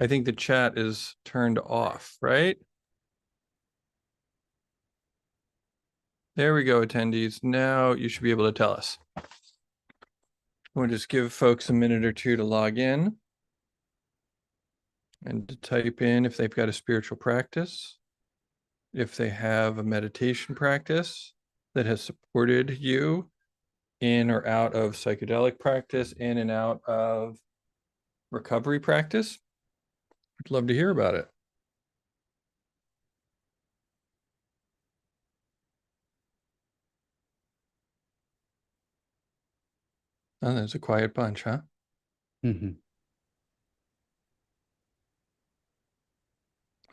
I think the chat is turned off, right? There we go, attendees. Now you should be able to tell us. We'll just give folks a minute or two to log in and to type in if they've got a spiritual practice, if they have a meditation practice that has supported you in or out of psychedelic practice, in and out of recovery practice. I'd love to hear about it. Oh, there's a quiet bunch, huh? Mm-hmm.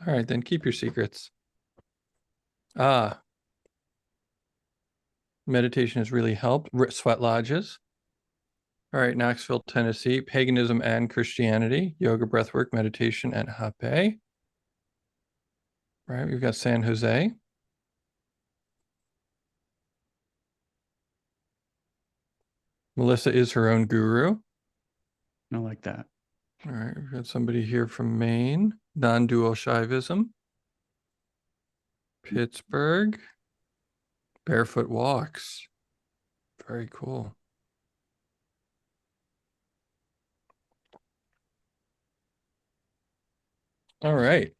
All right, then keep your secrets. Ah, meditation has really helped. Sweat lodges. All right, Knoxville, Tennessee, paganism and Christianity, yoga, breathwork, meditation, and hape. All right, we've got San Jose. Melissa is her own guru. I like that. All right, we've got somebody here from Maine, non-dual Shaivism. Pittsburgh, barefoot walks. Very cool. All right.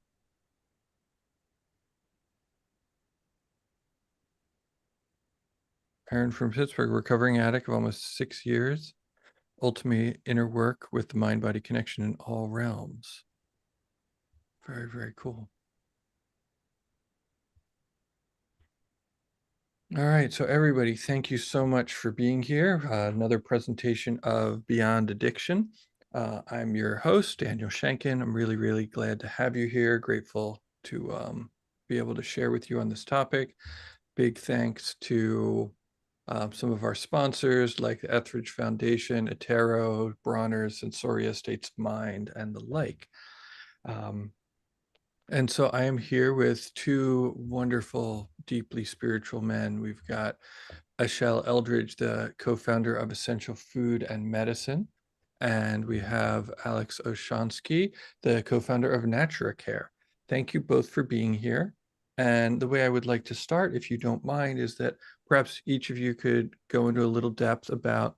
Aaron from Pittsburgh, recovering addict of almost 6 years. Ultimate inner work with the mind-body connection in all realms. Very, very cool. All right, so everybody, thank you so much for being here. Another presentation of Beyond Addiction. I'm your host, Daniel Shankin. I'm really, really glad to have you here. Grateful to be able to share with you on this topic. Big thanks to some of our sponsors like the Etheridge Foundation, Atero, Bronner, Sensoria, States of Mind, and the like. And so I am here with two wonderful, deeply spiritual men. We've got Ashel Eldridge, the co-founder of Essential Food and Medicine. And we have Alex Oshansky, the co-founder of Natura Care. Thank you both for being here. And the way I would like to start, if you don't mind, is that perhaps each of you could go into a little depth about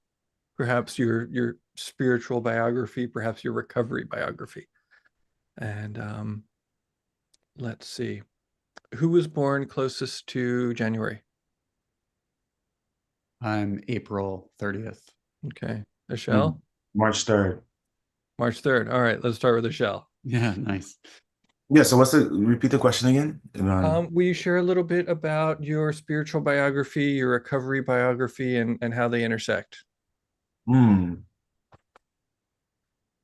perhaps your spiritual biography, perhaps your recovery biography. And let's see. Who was born closest to January? I'm April 30th. Okay. Ashel? March 3rd. March 3rd. All right, let's start with Ashel. Yeah, nice. Yeah, so repeat the question again? Will you share a little bit about your spiritual biography, your recovery biography, and how they intersect? Yeah,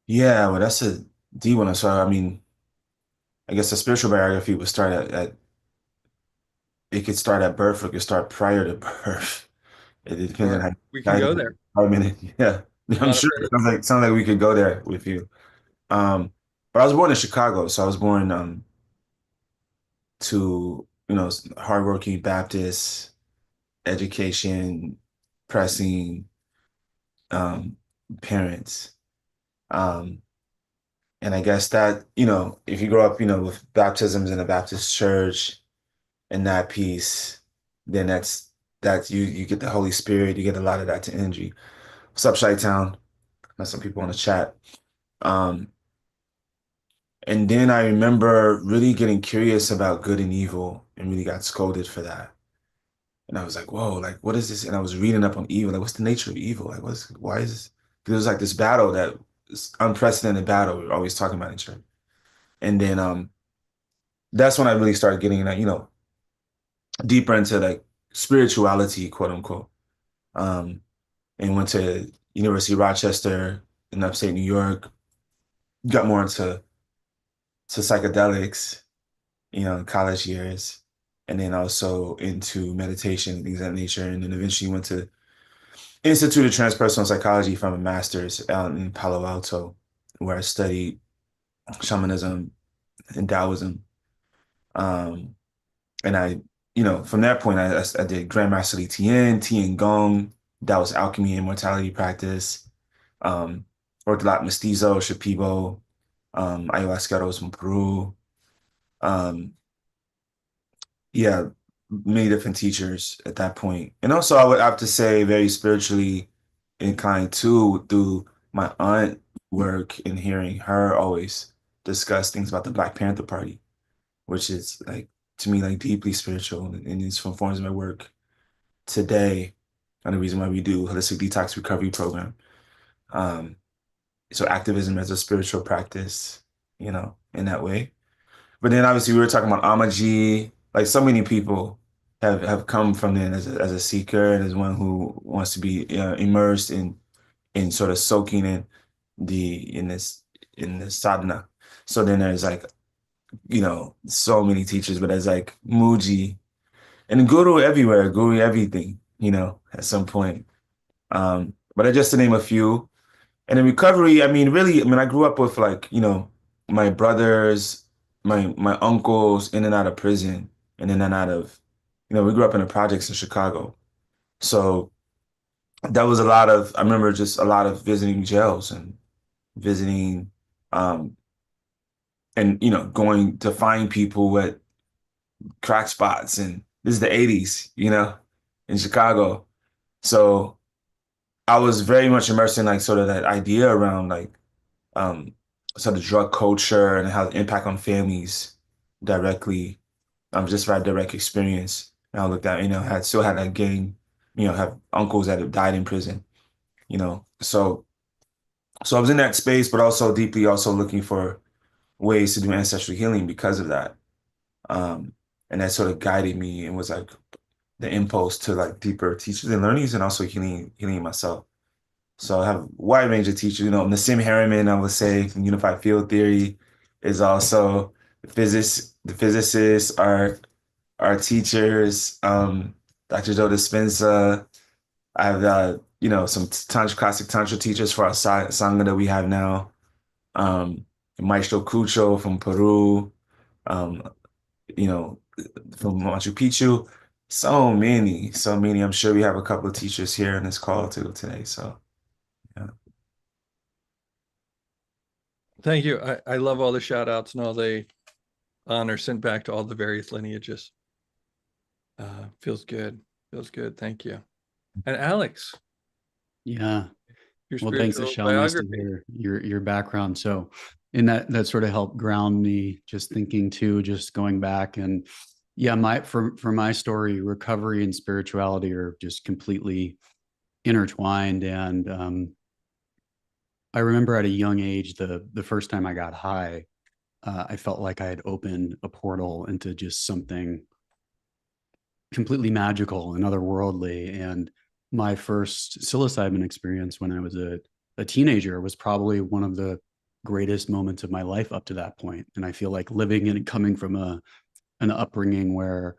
well, that's a D one. So, I mean, I guess the spiritual biography would start it could start at birth or it could start prior to birth. It depends on Sure. We can go there. I mean, yeah, I'm Not sure. afraid. Sounds like we could go there with you. But I was born in Chicago, so I was born to, hardworking Baptist, education, pressing parents. Um, and I guess that, if you grow up, with baptisms in a Baptist church and that piece, then that's you get the Holy Spirit, you get a lot of that to energy. What's up, Chi-Town? That's some people on the chat. Um, and then I remember really getting curious about good and evil and really got scolded for that. And I was like, whoa, like, what is this? And I was reading up on evil. Like, what's the nature of evil? Like, why is this? Because it was like this battle that is unprecedented battle we're always talking about in church. And then that's when I really started getting that, deeper into like spirituality, quote unquote. And went to University of Rochester in upstate New York, got more into psychedelics, in college years, and then also into meditation and things of that nature. And then eventually went to Institute of Transpersonal Psychology from a master's out in Palo Alto, where I studied shamanism and Taoism. And from that point, I did Grandmaster Li Tien Gong, that was alchemy and mortality practice, worked a lot mestizo, Shipibo, ayahuasqueros from Peru. Um, yeah, many different teachers at that point. And also I would have to say very spiritually inclined too through my aunt work and hearing her always discuss things about the Black Panther Party, which is like to me like deeply spiritual and it's informs my work today and the reason why we do holistic detox recovery program. Um, so activism as a spiritual practice, in that way. But then obviously we were talking about Amaji. Like so many people have come from then as a seeker and as one who wants to be immersed in sort of soaking in the in this sadhana. So then there's like so many teachers, but there's like Muji and Guru everywhere, Guru everything. At some point. But I just to name a few. And in recovery, I mean, really, I mean, I grew up with like, my brothers, my uncles in and out of prison and in and out of, we grew up in the projects in Chicago. So that was a lot of, I remember just a lot of visiting jails and visiting, um, and, going to find people at crack spots. And this is the 80s, in Chicago. So I was very much immersed in like sort of that idea around like, um, sort of drug culture and how the impact on families directly, just by direct experience. And I looked at, had still had that gang, have uncles that have died in prison, So I was in that space, but also deeply also looking for ways to do ancestral healing because of that. Um, and that sort of guided me and was like the impulse to like deeper teachings and learnings and also healing myself. So I have a wide range of teachers. Nassim Harriman, I would say, from Unified Field Theory, is also the physicists, our teachers. Dr. Joe Dispenza. I have some classic tantra teachers for our sangha that we have now. Maestro Cucho from Peru. Um, you know, from Machu Picchu. So many, so many. I'm sure we have a couple of teachers here in this call too today. So yeah. Thank you. I love all the shout outs and all the honor sent back to all the various lineages. Feels good. Feels good. Thank you. And Alex, Yeah. your Well, thanks, spiritual Michelle. Nice to biography. hear your background. So, in that sort of helped ground me. Just thinking too, just going back and yeah, for my story, recovery and spirituality are just completely intertwined. And I remember at a young age, the first time I got high, I felt like I had opened a portal into just something completely magical and otherworldly. And my first psilocybin experience when I was a teenager was probably one of the greatest moments of my life up to that point. And I feel like living and coming from an upbringing where,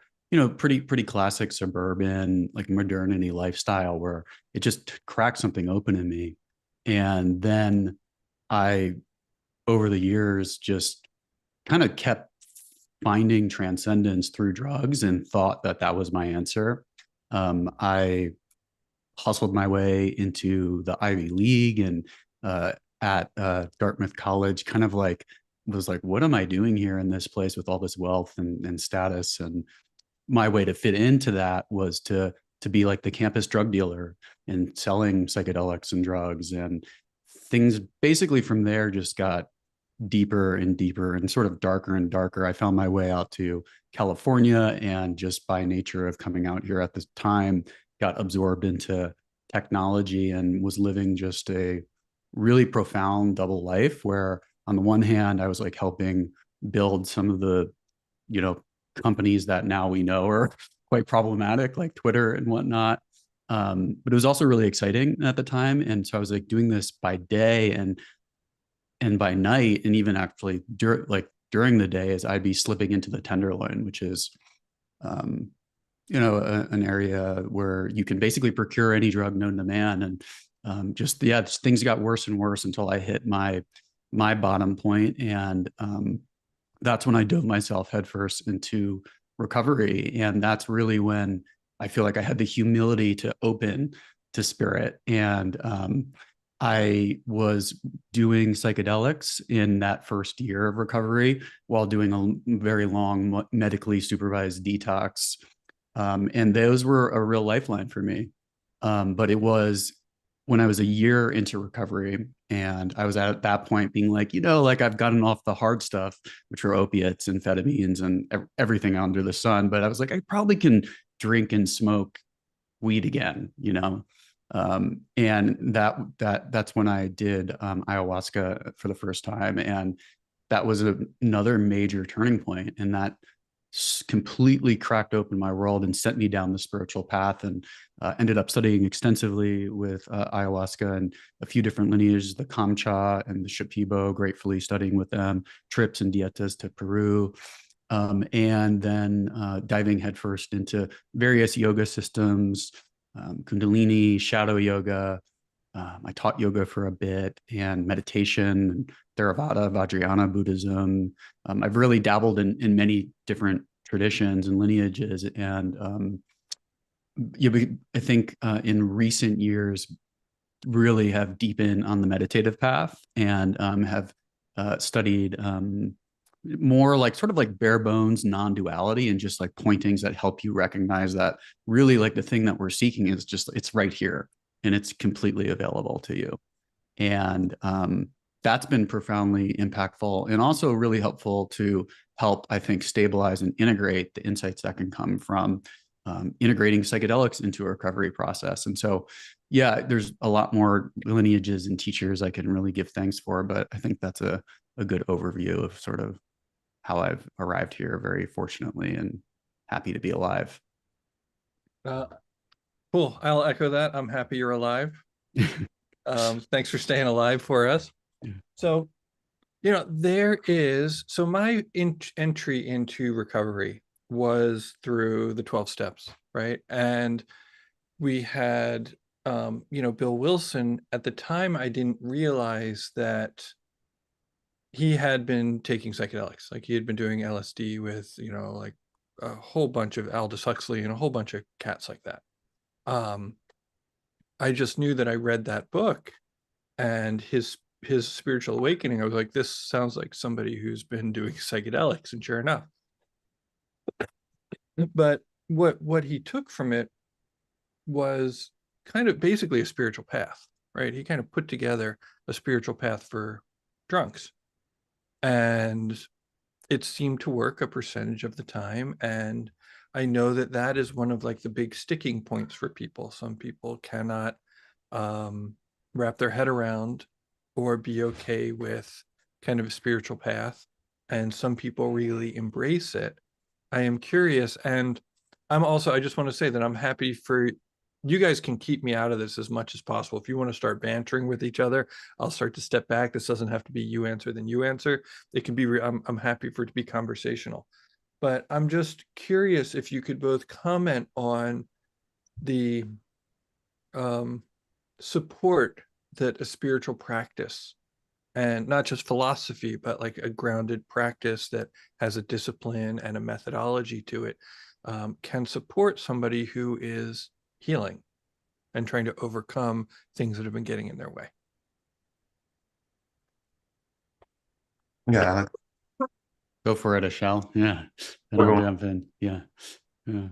pretty classic suburban, like modernity lifestyle where it just cracked something open in me. And then I, over the years, just kind of kept finding transcendence through drugs and thought that that was my answer. I hustled my way into the Ivy League and at Dartmouth College, kind of like was like, what am I doing here in this place with all this wealth and status? And my way to fit into that was to be like the campus drug dealer and selling psychedelics and drugs and things. Basically, from there, just got deeper and deeper and sort of darker and darker. I found my way out to California and just by nature of coming out here at the time, got absorbed into technology and was living just a really profound double life where on the one hand, I was like helping build some of the, you know, companies that now we know are quite problematic, like Twitter and whatnot. But it was also really exciting at the time. And so I was like doing this by day and by night, and even actually during the day, as I'd be slipping into the Tenderloin, which is, um, an area where you can basically procure any drug known to man. And just things got worse and worse until I hit my bottom point, and that's when I dove myself headfirst into recovery, and that's really when I feel like I had the humility to open to spirit and I was doing psychedelics in that first year of recovery while doing a very long medically supervised detox. And those were a real lifeline for me. But it was when I was a year into recovery, and I was at that point being like, like I've gotten off the hard stuff, which are opiates, amphetamines, and everything under the sun. But I was like, I probably can drink and smoke weed again. And that's when I did ayahuasca for the first time, and that was another major turning point, and that completely cracked open my world and sent me down the spiritual path, and ended up studying extensively with ayahuasca and a few different lineages, the Kamcha and the Shipibo, gratefully studying with them, trips and dietas to Peru, and then diving headfirst into various yoga systems, Kundalini, shadow yoga. I taught yoga for a bit, and meditation, Theravada, Vajrayana Buddhism. I've really dabbled in many different traditions and lineages, and I think in recent years really have deepened on the meditative path, and have studied more like sort of like bare bones non-duality, and just like pointings that help you recognize that really like the thing that we're seeking is just it's right here and it's completely available to you. And that's been profoundly impactful and also really helpful to help, I think, stabilize and integrate the insights that can come from integrating psychedelics into a recovery process. And so, yeah, there's a lot more lineages and teachers I can really give thanks for, but I think that's a good overview of sort of how I've arrived here very fortunately and happy to be alive. Uh, cool. I'll echo that. I'm happy you're alive. Thanks for staying alive for us. So, so my entry into recovery was through the 12 steps, right? And we had, Bill Wilson. At the time, I didn't realize that he had been taking psychedelics. Like he had been doing LSD with, like a whole bunch of Aldous Huxley and a whole bunch of cats like that. Um, I just knew that I read that book and his spiritual awakening. I was like, this sounds like somebody who's been doing psychedelics, and sure enough. But what he took from it was kind of basically a spiritual path, right? He kind of put together a spiritual path for drunks, and it seemed to work a percentage of the time. And I know that that is one of like the big sticking points for people. Some people cannot wrap their head around or be okay with kind of a spiritual path, and some people really embrace it. I am curious, and I just want to say that I'm happy for you guys. Can keep me out of this as much as possible. If you want to start bantering with each other, I'll start to step back. This doesn't have to be you answer then you answer. It can be I'm happy for it to be conversational. But I'm just curious if you could both comment on the um, support that a spiritual practice, and not just philosophy, but like a grounded practice that has a discipline and a methodology to it, can support somebody who is healing and trying to overcome things that have been getting in their way. Yeah. Go for it, Ashal. Yeah. And We're I'll going. jump in. Yeah. Yeah.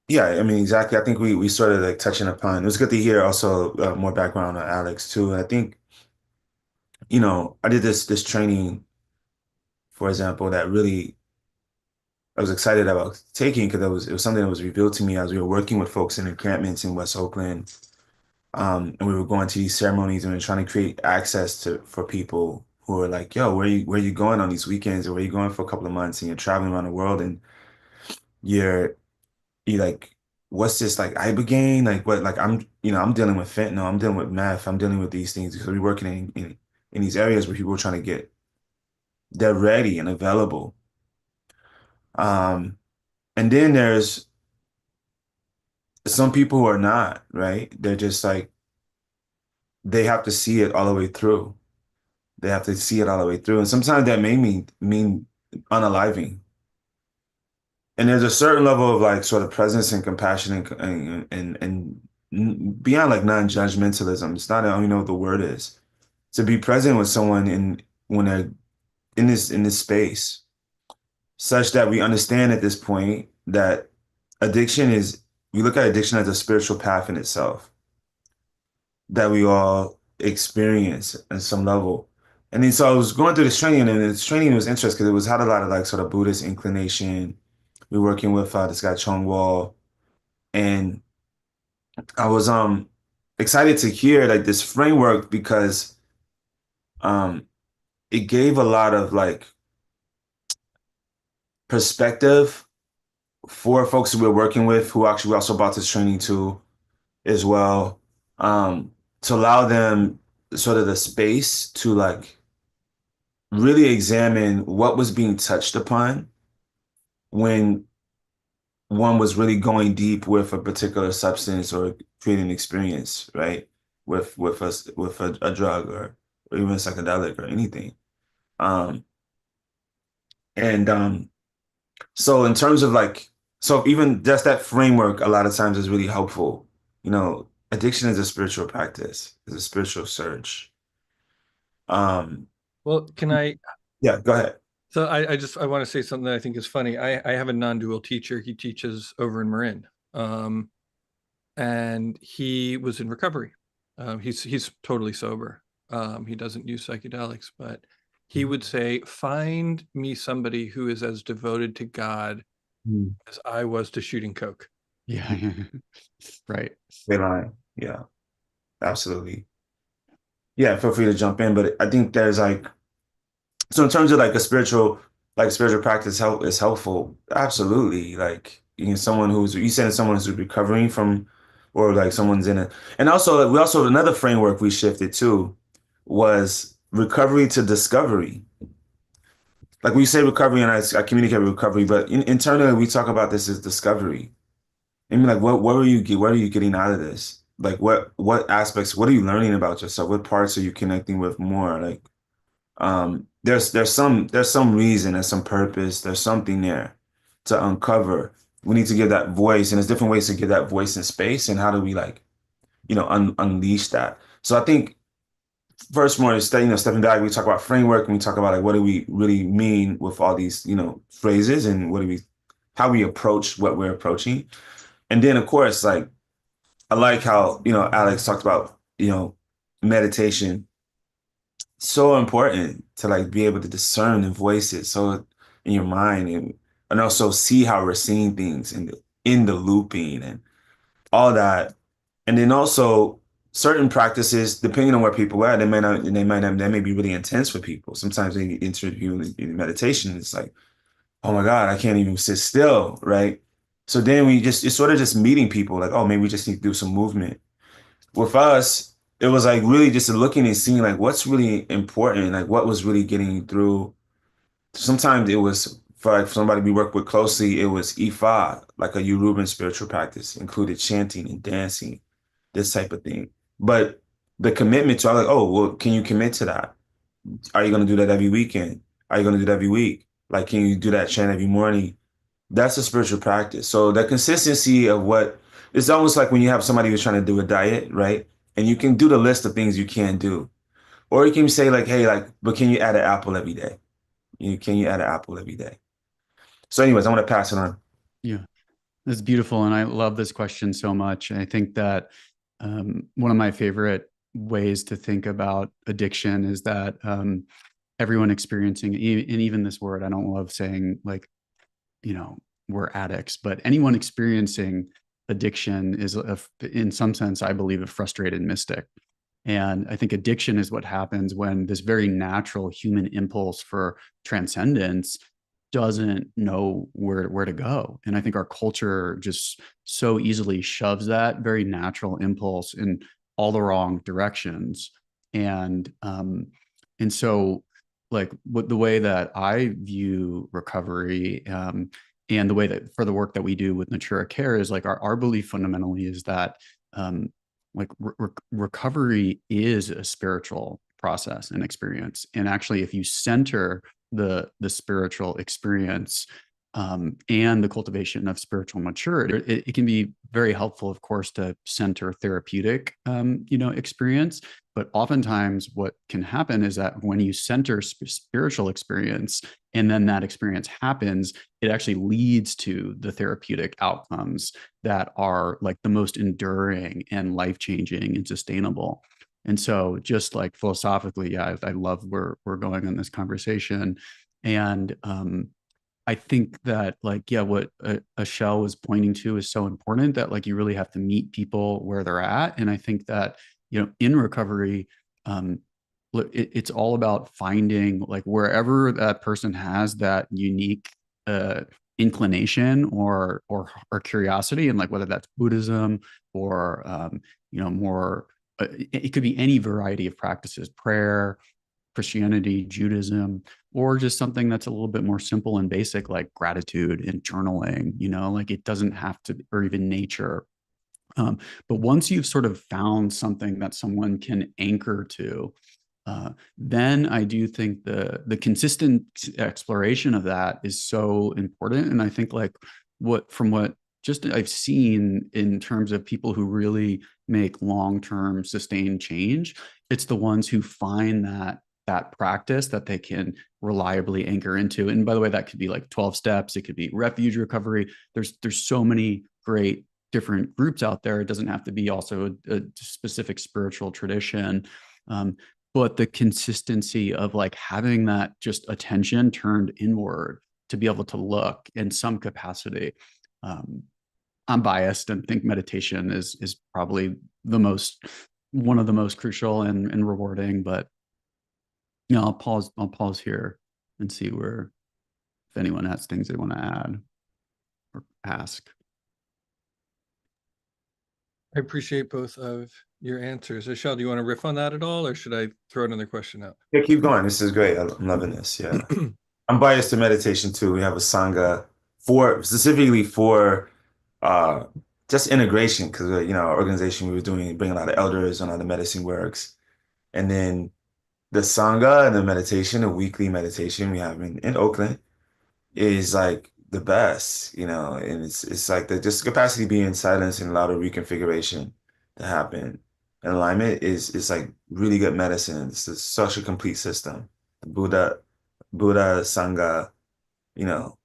Yeah, exactly. I think we started like touching upon. It was good to hear also more background on Alex too. And I think, I did this training, for example, that really I was excited about taking because it was something that was revealed to me as we were working with folks in encampments in West Oakland. And we were going to these ceremonies and we were trying to create access for people who are like, yo, where you going on these weekends, or where you going for a couple of months, and you're traveling around the world, and you're you like, what's this like ibogaine? Like what? Like I'm dealing with fentanyl. I'm dealing with meth. I'm dealing with these things because we're working in these areas where people are trying to they're ready and available. Um, and then there's some people who are not, right? They're just like, they have to see it all the way through. They have to see it all the way through. And sometimes that may mean unaliving. And there's a certain level of like sort of presence and compassion and beyond like non-judgmentalism. It's not, I don't even know what the word is. To be present with someone in when they're in this space, such that we understand at this point that addiction is, we look at addiction as a spiritual path in itself that we all experience at some level. And then so I was going through this training, and this training was interesting because it was had a lot of like sort of Buddhist inclination. We were working with this guy Chong Wall, and I was excited to hear like this framework because um it gave a lot of like perspective for folks who we're working with who actually we also brought this training to as well, to allow them sort of the space to like really examine what was being touched upon when one was really going deep with a particular substance or creating an experience, right? With a drug or even psychedelic or anything. Um, and So in terms of like, so even just that framework, a lot of times is really helpful. You know, addiction is a spiritual practice, is a spiritual search. Um, Well, can I? yeah, go ahead. So I want to say something that I think is funny. I have a non-dual teacher. He teaches over in Marin, and he was in recovery. He's totally sober. He doesn't use psychedelics, but he would say, "Find me somebody who is as devoted to God Mm. as I was to shooting coke." Yeah. Right. They line. Yeah, absolutely. Yeah, feel free to jump in, but I think there's like, so in terms of like spiritual practice help is helpful. Absolutely. Like, you know, someone who's, you said someone who's recovering from, or like someone's in it. And also, like, we also, another framework we shifted to was recovery to discovery. Like we say recovery, and I communicate recovery, but internally we talk about this as discovery. I mean, like, what are you getting out of this? Like, what aspects, what are you learning about yourself? What parts are you connecting with more? Like, there's some reason, there's some purpose, there's something there to uncover. We need to give that voice, and there's different ways to give that voice in space. And how do we like, unleash that? So I think first more is stepping back. We talk about framework, and we talk about like what do we really mean with all these phrases, and how we approach what we're approaching. And then of course, like I like how Alex talked about meditation, so important to like be able to discern and voice it so in your mind, and also see how we're seeing things in the looping and all that. And then also certain practices, depending on where people are, they may be really intense for people. Sometimes they enter in meditation, it's like, oh my God, I can't even sit still, right? So then it's sort of just meeting people like, oh, maybe we just need to do some movement. With us, it was like really just looking and seeing like what's really important, like what was really getting through. Sometimes it was for like somebody we work with closely, it was Ifa, like a Yoruban spiritual practice, included chanting and dancing, this type of thing. But the commitment to, I was like, oh, well, can you commit to that? Are you going to do that every weekend? Are you going to do that every week? Like, can you do that chant every morning? That's a spiritual practice. So the consistency of what it's almost like when you have somebody who's trying to do a diet, right? And you can do the list of things you can do. Or you can say like, hey, like, but can you add an apple every day? Can you add an apple every day? So anyways, I want to pass it on. Yeah. That's beautiful. And I love this question so much. And I think that one of my favorite ways to think about addiction is that everyone experiencing, and even this word, I don't love saying like, we're addicts, but anyone experiencing addiction is, in some sense, I believe, a frustrated mystic. And I think addiction is what happens when this very natural human impulse for transcendence doesn't know where to go. And I think our culture just so easily shoves that very natural impulse in all the wrong directions. And so like what the way that I view recovery, and the way that for the work that we do with Natura Care is like our belief fundamentally is that um, like recovery is a spiritual process and experience. And actually, if you center the spiritual experience, and the cultivation of spiritual maturity. It can be very helpful, of course, to center therapeutic, experience. But oftentimes, what can happen is that when you center spiritual experience and then that experience happens, it actually leads to the therapeutic outcomes that are like the most enduring and life-changing and sustainable. And so, just like philosophically, yeah, I love where we're going on this conversation. And I think that like, yeah, what Ashel was pointing to is so important, that like you really have to meet people where they're at. And I think that, in recovery, um, it's all about finding like wherever that person has that unique uh, inclination or curiosity, and like whether that's Buddhism or more, it could be any variety of practices, prayer, Christianity, Judaism, or just something that's a little bit more simple and basic, like gratitude and journaling, like it doesn't have to, or even nature. But once you've sort of found something that someone can anchor to, then I do think the consistent exploration of that is so important. And I think like what just I've seen in terms of people who really make long-term sustained change, it's the ones who find that practice that they can reliably anchor into. And by the way, that could be like 12 steps, it could be refuge recovery. There's so many great different groups out there. It doesn't have to be also a specific spiritual tradition. But the consistency of like having that just attention turned inward to be able to look in some capacity. I'm biased and think meditation is probably one of the most crucial and rewarding. But I'll pause here and see where, if anyone has things they want to add or ask. I appreciate both of your answers. Ashel, do you want to riff on that at all, or should I throw another question out? Yeah, keep going. This is great. I'm loving this. Yeah. I'm biased to meditation too. We have a Sangha specifically for uh just integration, because our organization, we were bringing a lot of elders on how the medicine works. And then the Sangha and the meditation, the weekly meditation we have in Oakland is like the best, and it's like the just capacity being silence and a lot of reconfiguration to happen. And alignment is like really good medicine. Such a complete system. Buddha, Sangha, you know,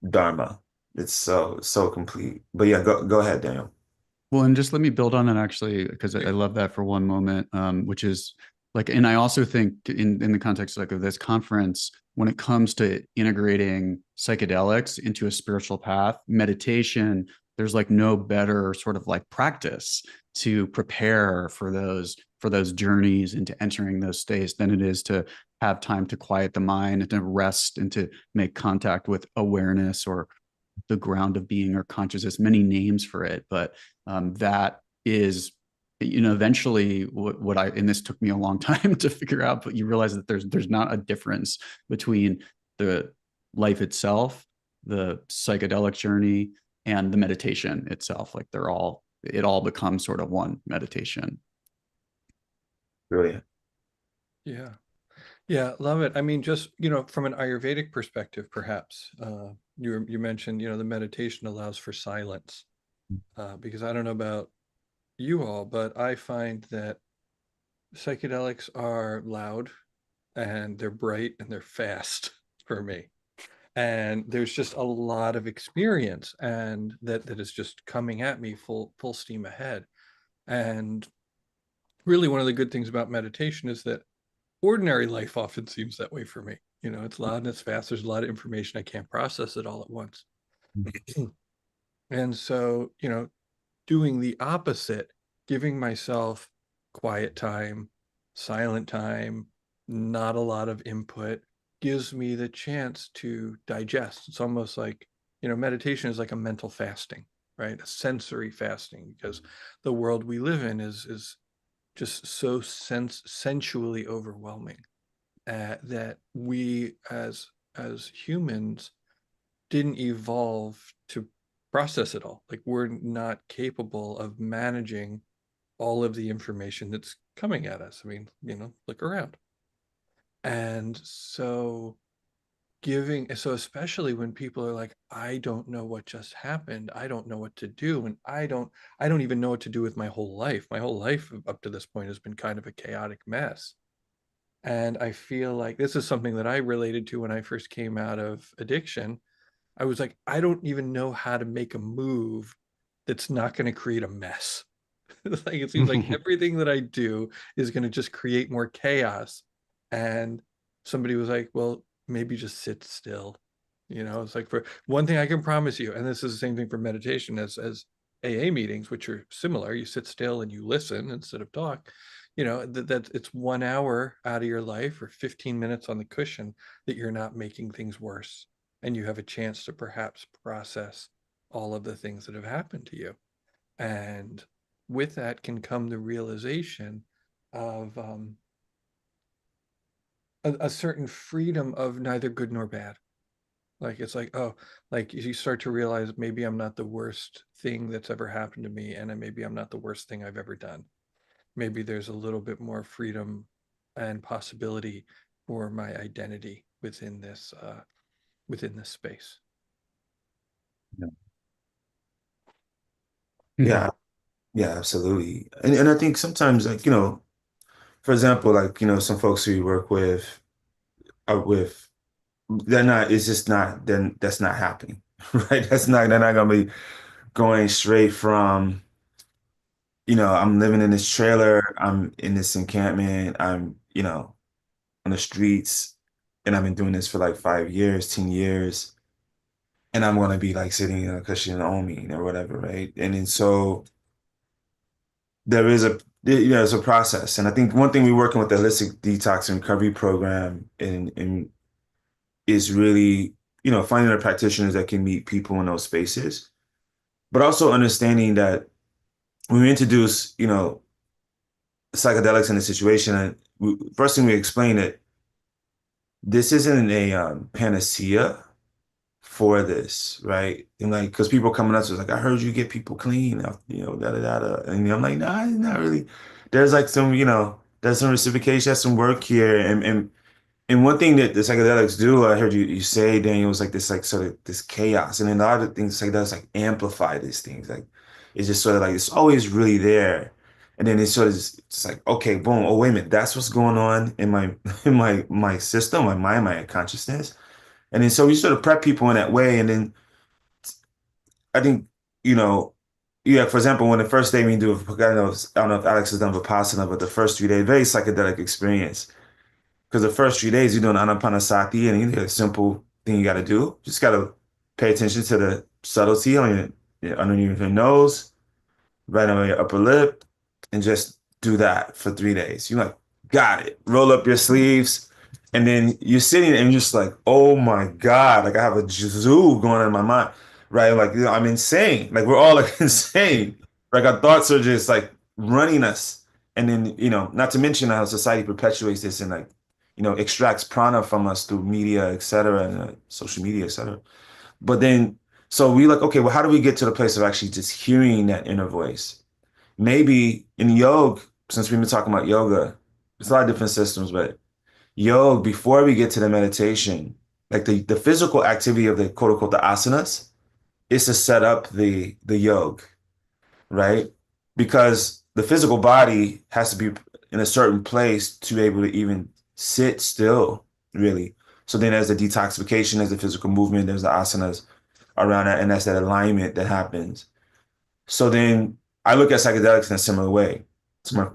Dharma. It's so complete. But yeah, go ahead, Daniel. Well, and just let me build on it actually, because I love that for one moment, which is like, and I also think in the context like of this conference, when it comes to integrating psychedelics into a spiritual path, meditation, there's like no better sort of like practice to prepare for those journeys into entering those states than it is to have time to quiet the mind and to rest and to make contact with awareness or the ground of being or consciousness, many names for it. But that is, eventually what I, and this took me a long time to figure out, but you realize that there's not a difference between the life itself, the psychedelic journey, and the meditation itself. Like it all becomes sort of one meditation. Brilliant. Yeah. Yeah, love it. I mean, just, from an Ayurvedic perspective, perhaps, you mentioned, the meditation allows for silence, because I don't know about you all, but I find that psychedelics are loud and they're bright and they're fast for me. And there's just a lot of experience and that is just coming at me full steam ahead. And really one of the good things about meditation is that ordinary life often seems that way for me. It's loud and it's fast. There's a lot of information. I can't process it all at once. And so, doing the opposite, giving myself quiet time, silent time, not a lot of input, gives me the chance to digest. It's almost like, meditation is like a mental fasting, right? A sensory fasting, because the world we live in is just so sensually overwhelming, that we as humans didn't evolve to process it all. Like, we're not capable of managing all of the information that's coming at us. I mean, look around. And so giving, so especially when people are like, I don't know what just happened, I don't know what to do, and I don't even know what to do with my whole life. My whole life up to this point has been kind of a chaotic mess. And I feel like this is something that I related to when I first came out of addiction. I was like, I don't even know how to make a move that's not going to create a mess. Like it seems like everything that I do is going to just create more chaos. And somebody was like, well, maybe just sit still. It's like, for one thing I can promise you, and this is the same thing for meditation as AA meetings, which are similar. You sit still and you listen instead of talk. That it's 1 hour out of your life or 15 minutes on the cushion that you're not making things worse. And you have a chance to perhaps process all of the things that have happened to you. And with that can come the realization of a certain freedom of neither good nor bad. Like it's like, oh, like you start to realize maybe I'm not the worst thing that's ever happened to me, and maybe I'm not the worst thing I've ever done. Maybe there's a little bit more freedom and possibility for my identity within this space. Yeah, yeah, absolutely. And I think sometimes, like, for example, like, some folks who you work with are with, they're not, it's just not, then that's not happening, right? They're not gonna be going straight from, I'm living in this trailer, I'm in this encampment, I'm, on the streets, and I've been doing this for like 5 years, 10 years, and I'm gonna be like sitting in a cushion on me or whatever, right? And then so there is it's a process. And I think one thing we're working with the holistic detox and recovery program and is really, finding the practitioners that can meet people in those spaces, but also understanding that when we introduce, psychedelics in a situation, and first thing we explain that this isn't a panacea for this, right? And like, because people coming up to us like, I heard you get people clean, da da da da. And I'm like, nah, not really. There's like some, there's some reciprocation, there's some work here. And one thing that the psychedelics do, I heard you say, Daniel, was like this, like sort of this chaos. And then a lot of things psychedelics like amplify these things. Like it's just sort of like it's always really there. And then it's sort of just, it's like, okay, boom, oh wait a minute, that's what's going on in my in my system, my mind, my consciousness. And then so we sort of prep people in that way. And then I think, you know, yeah, for example, when the first day we do, I don't know if Alex has done Vipassana, but the first 3 days, very psychedelic experience. Because the first 3 days you're doing Anapanasati and you know, a simple thing you got to do. Just got to pay attention to the subtlety on underneath your nose, right on your upper lip, and just do that for 3 days. You're like, got it. Roll up your sleeves. And then you're sitting and you're just like, oh my God, like I have a zoo going on in my mind, right? Like, I'm insane. Like, we're all like insane. Like, our thoughts are just like running us. And then, not to mention how society perpetuates this and like, extracts prana from us through media, et cetera, and social media, et cetera. But then, so we like, okay, well, how do we get to the place of actually just hearing that inner voice? Maybe in yoga, since we've been talking about yoga, there's a lot of different systems, but yoga, before we get to the meditation, like the physical activity of the quote unquote the asanas is to set up the yoga, right? Because the physical body has to be in a certain place to be able to even sit still, really. So then there's the detoxification, there's the physical movement, there's the asanas around that, and that's that alignment that happens. So then I look at psychedelics in a similar way. It's my,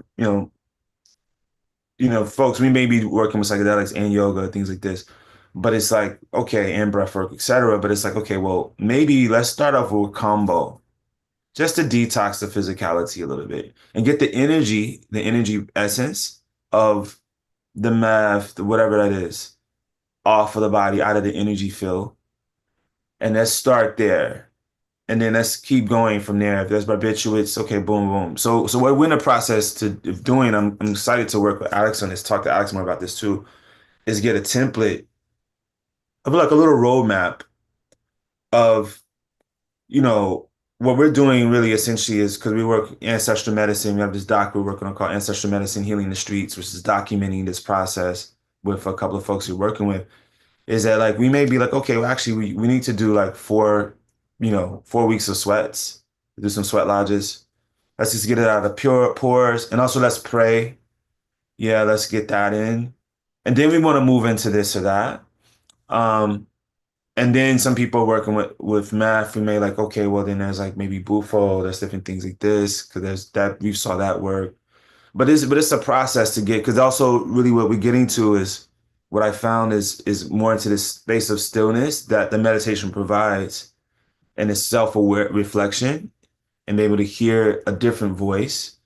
folks, we may be working with psychedelics and yoga, things like this, but it's like, okay, and breath work, et cetera. But it's like, okay, well, maybe let's start off with a combo just to detox the physicality a little bit and get the energy essence of the meth, whatever that is, off of the body, out of the energy field. And let's start there. And then let's keep going from there. If there's barbiturates, okay, boom, boom. So what we're in the process of doing, I'm excited to work with Alex on this, talk to Alex more about this too, is get a template of like a little roadmap of, you know, what we're doing really essentially is because we work ancestral medicine. We have this doc we're working on called Ancestral Medicine Healing the Streets, which is documenting this process with a couple of folks we're working with. is that like we may be like, okay, well, actually we need to do like 4 weeks of sweats, do some sweat lodges. Let's just get it out of the pure pores. And also let's pray. Yeah, let's get that in. And then we want to move into this or that. Um, and then some people working with math, we may like, okay, well then there's like maybe Bufo, there's different things like this, because there's that we saw that work. But it's a process to get, because also really what we're getting to is what I found is more into this space of stillness that the meditation provides, and it's self-aware reflection and be able to hear a different voice.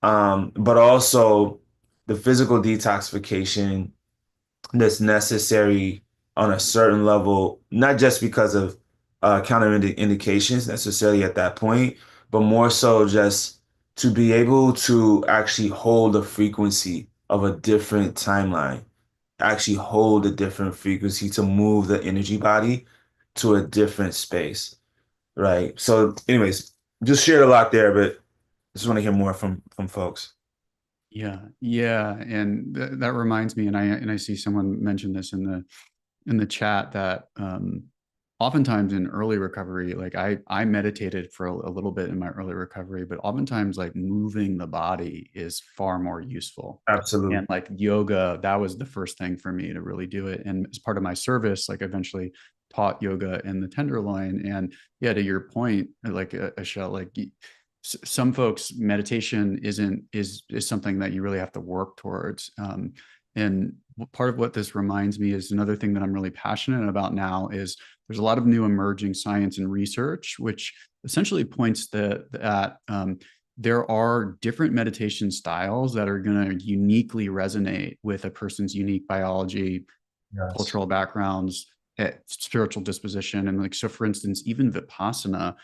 But also the physical detoxification that's necessary on a certain level, not just because of counterindications necessarily at that point, but more so just to be able to actually hold the frequency of a different timeline, actually hold a different frequency to move the energy body to a different space, right? So, anyways, just shared a lot there, but just want to hear more from folks. Yeah, and that reminds me, and I see someone mention this in the chat that oftentimes in early recovery, like I meditated for a little bit in my early recovery, but oftentimes like moving the body is far more useful. Absolutely. And like yoga, that was the first thing for me to really do it. And as part of my service, like eventually taught yoga in the Tenderloin. And yeah, to your point, like Ashel, like some folks meditation is something that you really have to work towards. And part of what this reminds me is another thing that I'm really passionate about now is there's a lot of new emerging science and research, which essentially points that there are different meditation styles that are going to uniquely resonate with a person's unique biology, Yes. cultural backgrounds, spiritual disposition. And like, so for instance, even Vipassana,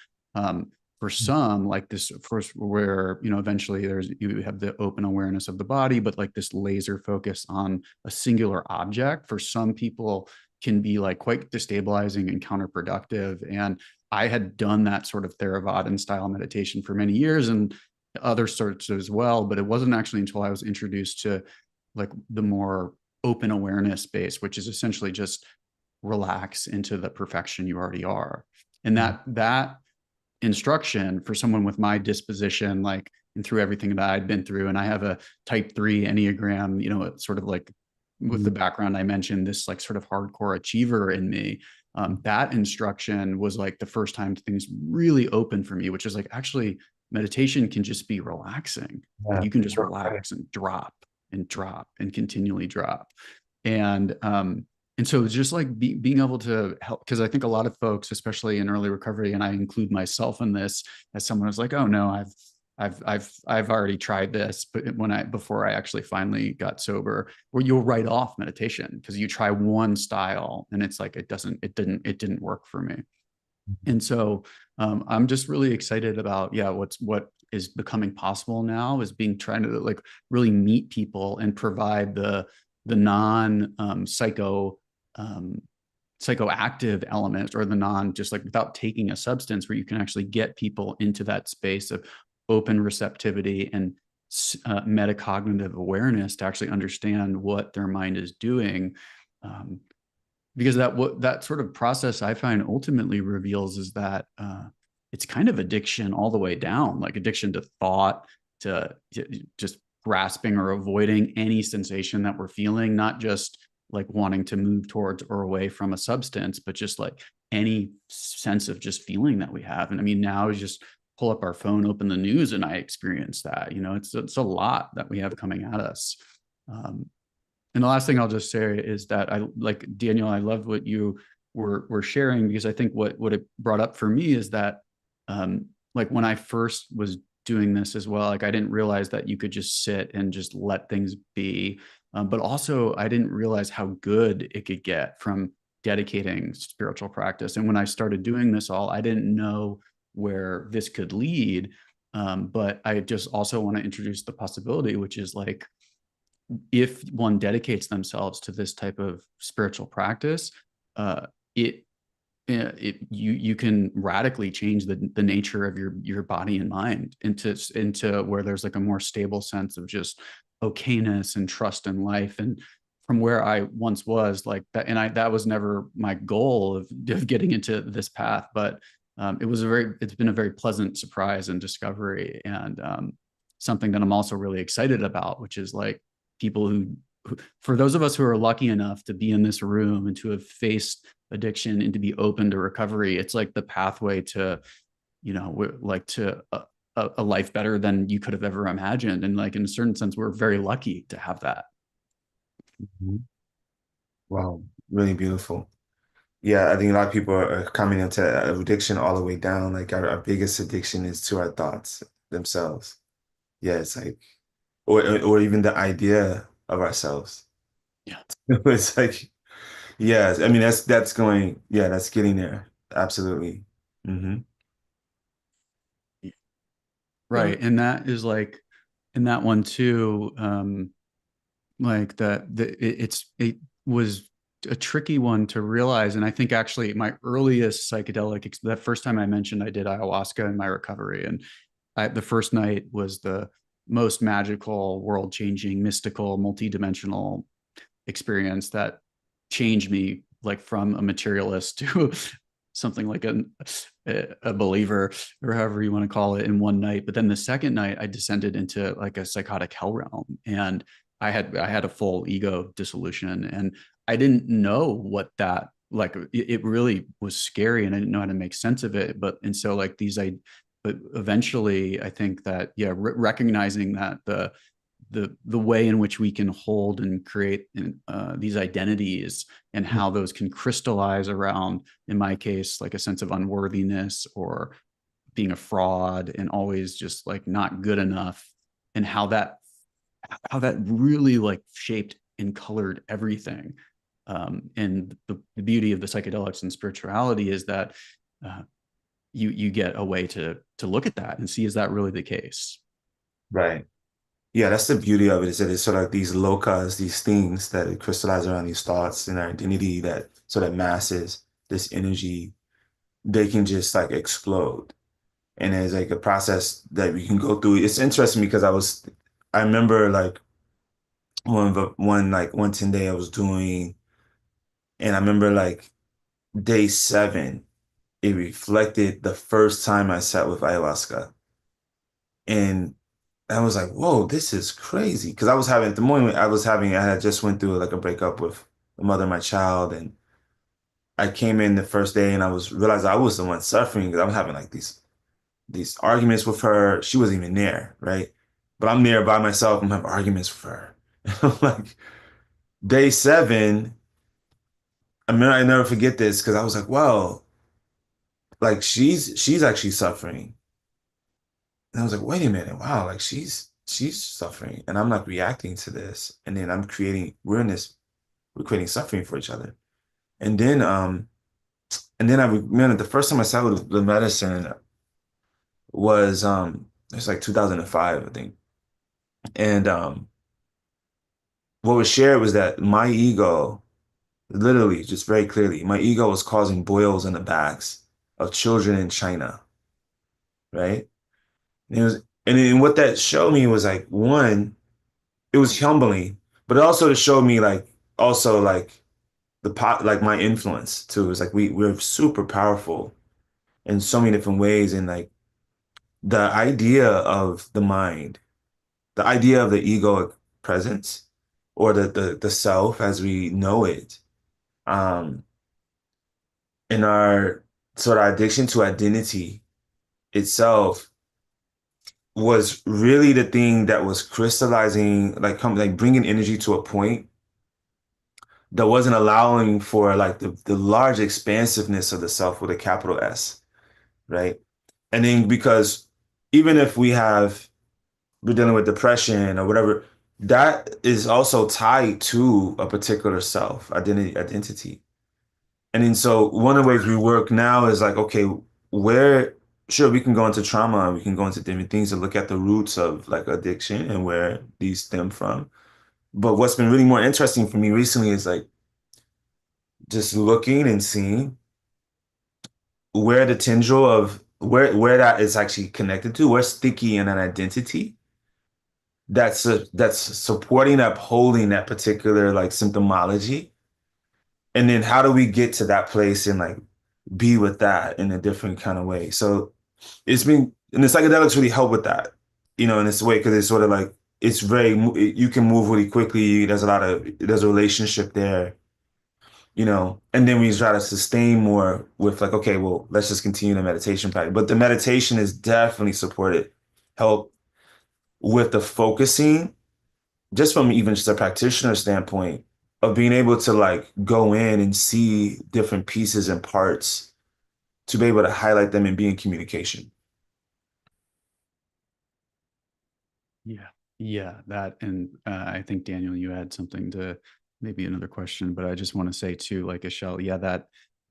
for some, like this first where, eventually you have the open awareness of the body, but like this laser focus on a singular object for some people can be like quite destabilizing and counterproductive. And I had done that sort of Theravada style meditation for many years and other sorts as well, but it wasn't actually until I was introduced to like the more open awareness space, which is essentially just relax into the perfection you already are. And that instruction for someone with my disposition, like, and through everything that I'd been through, and I have a type 3 Enneagram, it's sort of like with the background I mentioned, this like sort of hardcore achiever in me. That instruction was like the first time things really opened for me, which is like actually meditation can just be relaxing. Like Yeah. you can just relax and drop and continually drop. And so it's just like being able to help, because I think a lot of folks, especially in early recovery, and I include myself in this, as someone who's like, oh no, I've already tried this, but before I actually finally got sober, where you'll write off meditation because you try one style and it's like it didn't work for me. And so I'm just really excited about what is becoming possible now is trying to like really meet people and provide the non psychoactive element, or the non just like without taking a substance, where you can actually get people into that space of open receptivity and metacognitive awareness to actually understand what their mind is doing. Because that sort of process I find ultimately reveals is that it's kind of addiction all the way down, like addiction to thought, to just grasping or avoiding any sensation that we're feeling, not just like wanting to move towards or away from a substance, but just like any sense of just feeling that we have. And I mean, now is just pull up our phone, open the news, and I experience that. It's a lot that we have coming at us. And the last thing I'll just say is that I like Daniel, I loved what you were sharing, because I think what it brought up for me is that like when I first was doing this as well, like I didn't realize that you could just sit and just let things be. But also I didn't realize how good it could get from dedicating spiritual practice. And when I started doing this all, I didn't know where this could lead. But I just also want to introduce the possibility, which is like, if one dedicates themselves to this type of spiritual practice, uh, it you can radically change the nature of your body and mind into where there's like a more stable sense of just okayness and trust in life. And from where I once was, like that, and that was never my goal of getting into this path, but it's been a very pleasant surprise and discovery, and something that I'm also really excited about, which is like people who, for those of us who are lucky enough to be in this room and to have faced addiction and to be open to recovery, it's like the pathway to, like to a life better than you could have ever imagined. And like in a certain sense, we're very lucky to have that. Mhm. Wow, really beautiful. Yeah, I think a lot of people are coming into addiction all the way down. Like our biggest addiction is to our thoughts themselves. Yeah, it's like, or even the idea of ourselves. Yeah. It's like, yeah, I mean that's going, yeah, that's getting there. Absolutely. Hmm. Right. And that is like, in that one too, like it was a tricky one to realize. And I think actually my earliest psychedelic, that first time I mentioned I did ayahuasca in my recovery, and the first night was the most magical, world changing, mystical, multi-dimensional experience that changed me, like from a materialist to something like a believer, or however you want to call it, in one night. But then the second night I descended into like a psychotic hell realm, and I had a full ego dissolution, and I didn't know what that, like it really was scary, and I didn't know how to make sense of it. But and so like these I but eventually I think that, yeah, recognizing that the way in which we can hold and create these identities, and how those can crystallize around, in my case, like a sense of unworthiness or being a fraud and always just like not good enough, and how that really like shaped and colored everything. And the beauty of the psychedelics and spirituality is that uh, you get a way to look at that and see, is that really the case? Right. Yeah, that's the beauty of it, is that it's sort of like these locus, these things that crystallize around these thoughts and our identity, that sort of masses, this energy, they can just like explode. And it's like a process that we can go through. It's interesting because I remember like one 10 day I was doing, and I remember like day 7, it reflected the first time I sat with ayahuasca. And I was like, whoa, this is crazy. Because I was having, at the moment I had just went through like a breakup with the mother of my child. And I came in the first day and realized I was the one suffering, because I was having like these arguments with her. She wasn't even there, right? But I'm there by myself. I'm having arguments with her. And I'm like, day 7, I mean, I never forget this, because I was like, well, like she's actually suffering. And I was like, wait a minute, wow, like she's suffering, and I'm like reacting to this, and then we're creating suffering for each other. And then I remember the first time I sat with the medicine was it's like 2005, I think. And what was shared was that my ego, literally, just very clearly, my ego was causing boils in the backs of children in China, right? And it was, and then what that showed me was like, one, it was humbling, but it also showed me like, also like the pot, like my influence too. It's like we're super powerful in so many different ways, and like the idea of the mind, the idea of the egoic presence, or the self as we know it, um, in our sort of addiction to identity itself, was really the thing that was crystallizing, like like bringing energy to a point that wasn't allowing for like the large expansiveness of the self with a capital S, right? And then because even if we're dealing with depression or whatever, that is also tied to a particular self identity. And then so one of the ways we work now is like, okay, where, sure, we can go into trauma and we can go into different things to look at the roots of like addiction and where these stem from. But what's been really more interesting for me recently is like just looking and seeing where the tendril of where that is actually connected to, where's sticky in an identity, that's supporting, upholding that particular like symptomology. And then how do we get to that place and like be with that in a different kind of way? So it's been, and the psychedelics really help with that, in this way, because it's sort of like it's very you can move really quickly. There's a relationship there, and then we try to sustain more with like, okay, well, let's just continue the meditation practice. But the meditation is definitely supported, help with the focusing, just from even just a practitioner standpoint of being able to like go in and see different pieces and parts to be able to highlight them and be in communication. Yeah. Yeah. That, and I think Daniel, you had something to maybe another question, but I just want to say too, like Ashel, yeah, that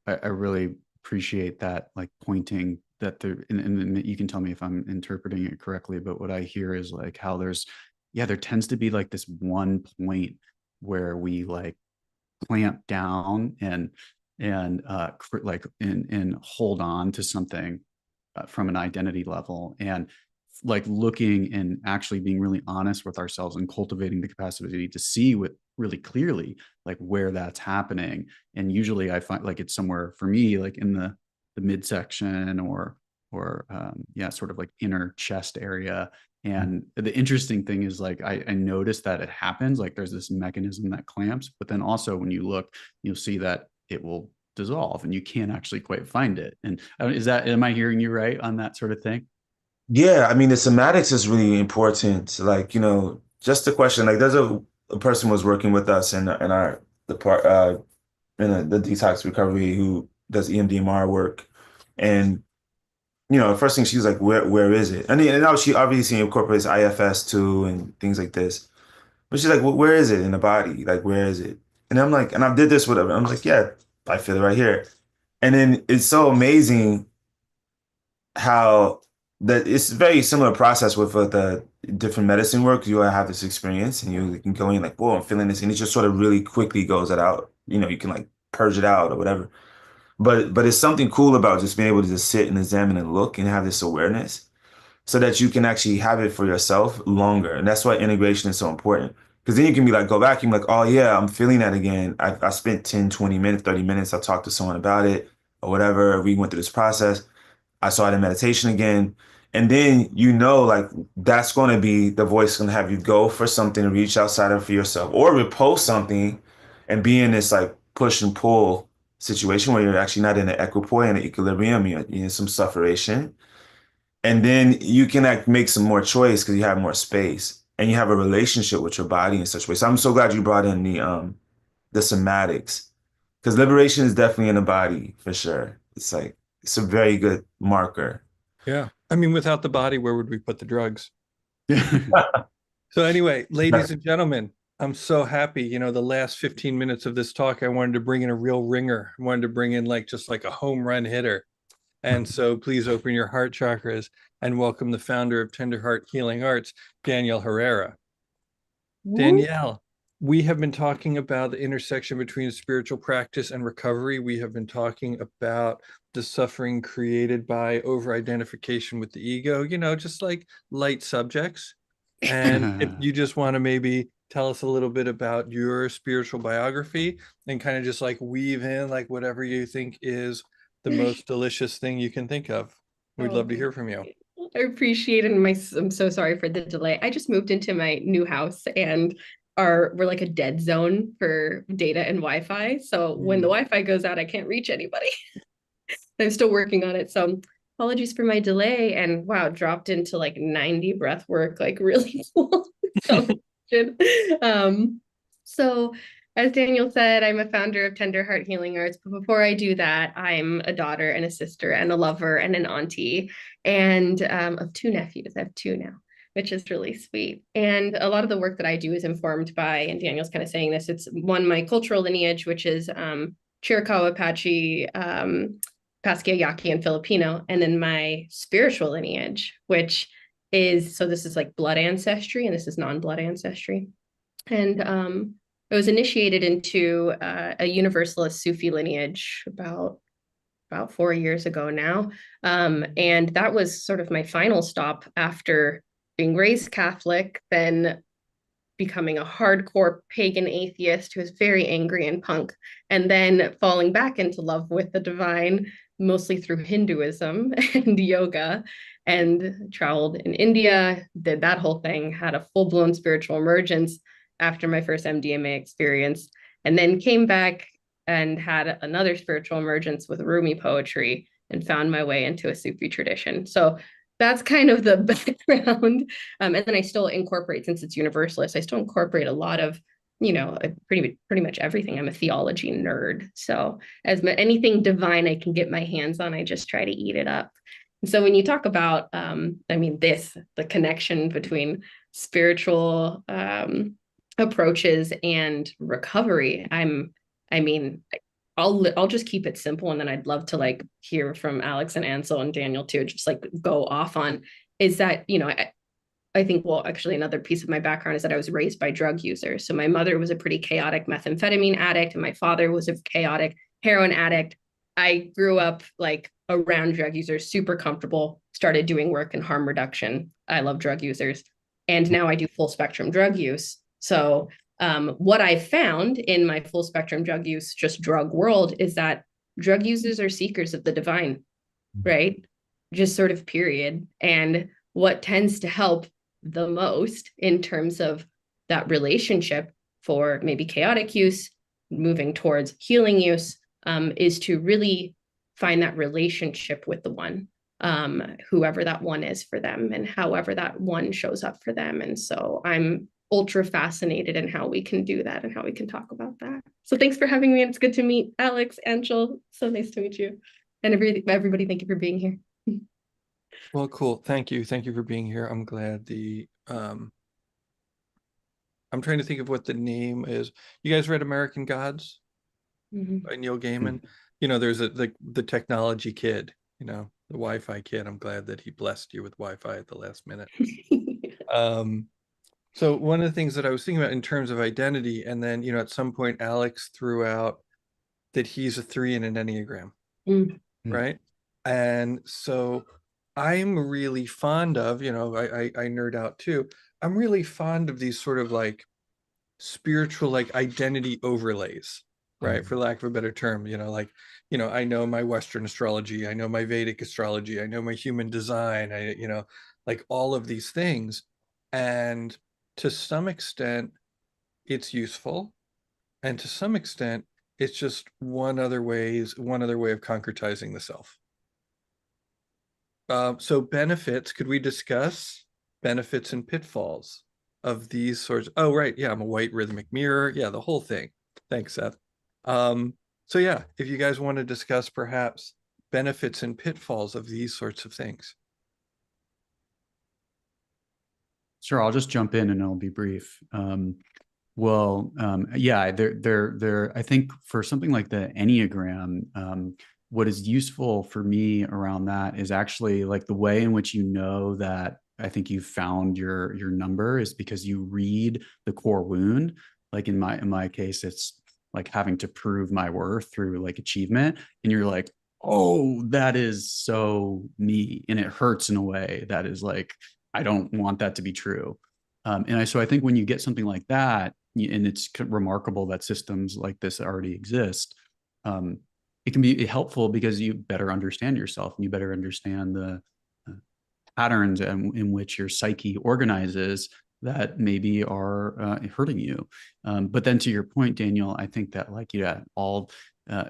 I really appreciate that, like pointing that there, and you can tell me if I'm interpreting it correctly, but what I hear is like how there tends to be like this one point where we like clamp down and hold on to something from an identity level, and like looking and actually being really honest with ourselves and cultivating the capacity to see with really clearly like where that's happening. And usually I find like it's somewhere for me like in the midsection or yeah, sort of like inner chest area. And the interesting thing is like I noticed that it happens, like there's this mechanism that clamps, but then also when you look, you'll see that it will dissolve and you can't actually quite find it. And am I hearing you right on that sort of thing? Yeah, I mean, the somatics is really important. Like, just the question, like there's a person was working with us in our the part in the detox recovery who does EMDMR work. And the first thing she was like, where is it? And now she obviously incorporates IFS too and things like this. But she's like, well, where is it in the body? Like, where is it? And I'm like, and I did this with her. I'm like, yeah, I feel it right here. And then it's so amazing how that it's a very similar process with the different medicine work. You have this experience and you can go in like, whoa, I'm feeling this. And it just sort of really quickly goes it out. You can like purge it out or whatever. But it's something cool about just being able to just sit and examine and look and have this awareness so that you can actually have it for yourself longer. And that's why integration is so important. Because then you can be like, go back and be like, oh yeah, I'm feeling that again. I spent 10, 20 minutes, 30 minutes. I talked to someone about it or whatever. We went through this process. I started meditation again. And then like that's going to be the voice going to have you go for something to reach outside of for yourself or repulse something and be in this like push and pull situation where you're actually not in an equipoise and an equilibrium, you're in some sufferation. And then you can make some more choice because you have more space and you have a relationship with your body in such a way. So I'm so glad you brought in the somatics because liberation is definitely in the body for sure. It's like it's a very good marker. Yeah. I mean, without the body, where would we put the drugs? Yeah. So anyway, ladies and gentlemen, I'm so happy. The last 15 minutes of this talk, I wanted to bring in a real ringer. I wanted to bring in like just like a home run hitter. And so please open your heart chakras and welcome the founder of Tender Heart Healing Arts, Danielle Herrera. Woo. Danielle, we have been talking about the intersection between spiritual practice and recovery. We have been talking about the suffering created by over-identification with the ego, just like light subjects. And if you just want to maybe tell us a little bit about your spiritual biography and kind of just like weave in like whatever you think is the most delicious thing you can think of. We'd love to hear from you. I appreciate it. I'm so sorry for the delay. I just moved into my new house and we're like a dead zone for data and Wi-Fi. So when the Wi-Fi goes out, I can't reach anybody. I'm still working on it. So apologies for my delay. And wow, dropped into like 90 breath work, like really cool. um, so as Daniel said, I'm a founder of Tender Heart Healing Arts. But before I do that, I'm a daughter and a sister and a lover and an auntie and of two nephews. I have two now, which is really sweet. And a lot of the work that I do is informed by, and Daniel's kind of saying this, it's one, my cultural lineage, which is Chiricahua, Apache, Pasquia, Yaqui, and Filipino. And then my spiritual lineage, which is, so this is like blood ancestry and this is non-blood ancestry. And it was initiated into a Universalist Sufi lineage about 4 years ago now. And that was sort of my final stop after being raised Catholic, then becoming a hardcore pagan atheist who is very angry and punk, and then falling back into love with the divine, mostly through Hinduism and yoga, and traveled in India, did that whole thing, had a full-blown spiritual emergence after my first MDMA experience, and then came back and had another spiritual emergence with Rumi poetry and found my way into a Sufi tradition. So that's kind of the background. And then I still incorporate, since it's universalist, I still incorporate a lot of, pretty much everything. I'm a theology nerd. So as anything divine I can get my hands on, I just try to eat it up. And so when you talk about, the connection between spiritual approaches and recovery, I'll just keep it simple, and then I'd love to like hear from Alex and Ansel and Daniel too, just like go off on, is that, I think, well, actually another piece of my background is that I was raised by drug users. So my mother was a pretty chaotic methamphetamine addict and my father was a chaotic heroin addict. I grew up like around drug users, super comfortable, started doing work in harm reduction. I love drug users. And now I do full spectrum drug use. So what I found in my full spectrum drug use, just drug world, is that drug users are seekers of the divine, right? Just sort of period. And what tends to help the most in terms of that relationship for maybe chaotic use, moving towards healing use, is to really find that relationship with the one, whoever that one is for them and however that one shows up for them. And so I'm ultra fascinated in how we can do that and how we can talk about that. So thanks for having me. It's good to meet Alex, Angel. So nice to meet you. And everybody, thank you for being here. Well, cool. Thank you. Thank you for being here. I'm glad I'm trying to think of what the name is. You guys read American Gods by Neil Gaiman? There's the technology kid, the Wi-Fi kid. I'm glad that he blessed you with Wi-Fi at the last minute. So one of the things that I was thinking about in terms of identity, and then, at some point Alex threw out that he's a 3 in an Enneagram, right? And so I'm really fond of, I nerd out too. I'm really fond of these sort of like spiritual, like identity overlays, right? For lack of a better term, I know my Western astrology, I know my Vedic astrology, I know my human design, like all of these things. And to some extent, it's useful. And to some extent, it's just one other way of concretizing the self. So benefits, could we discuss benefits and pitfalls of these sorts? Oh, right. Yeah, I'm a white rhythmic mirror. Yeah, the whole thing. Thanks, Seth. So yeah, if you guys want to discuss perhaps benefits and pitfalls of these sorts of things. Sure, I'll just jump in and I'll be brief. Yeah, I think for something like the Enneagram, what is useful for me around that is actually like the way in which that I think you found your number is because you read the core wound. Like in my case, it's like having to prove my worth through like achievement, and you're like, oh, that is so me, and it hurts in a way that is like, I don't want that to be true. So I think when you get something like that, and it's remarkable that systems like this already exist, it can be helpful because you better understand yourself and you better understand the patterns in which your psyche organizes that maybe are hurting you. But then to your point, Daniel, I think that all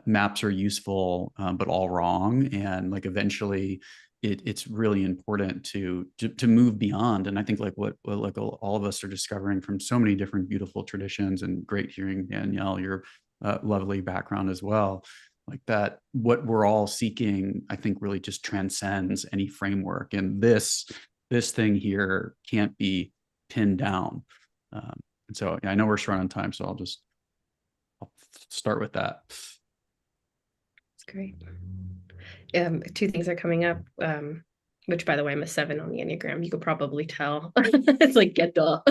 maps are useful, but all wrong. And like eventually it's really important to move beyond. And I think like what like all of us are discovering from so many different beautiful traditions, and great hearing Danielle, your lovely background as well, like that what we're all seeking, I think really just transcends any framework. And this thing here can't be pinned down. And so I know we're short on time, so I'll start with that. That's great. Two things are coming up, which by the way, I'm a 7 on the Enneagram. You could probably tell. It's like, get duh.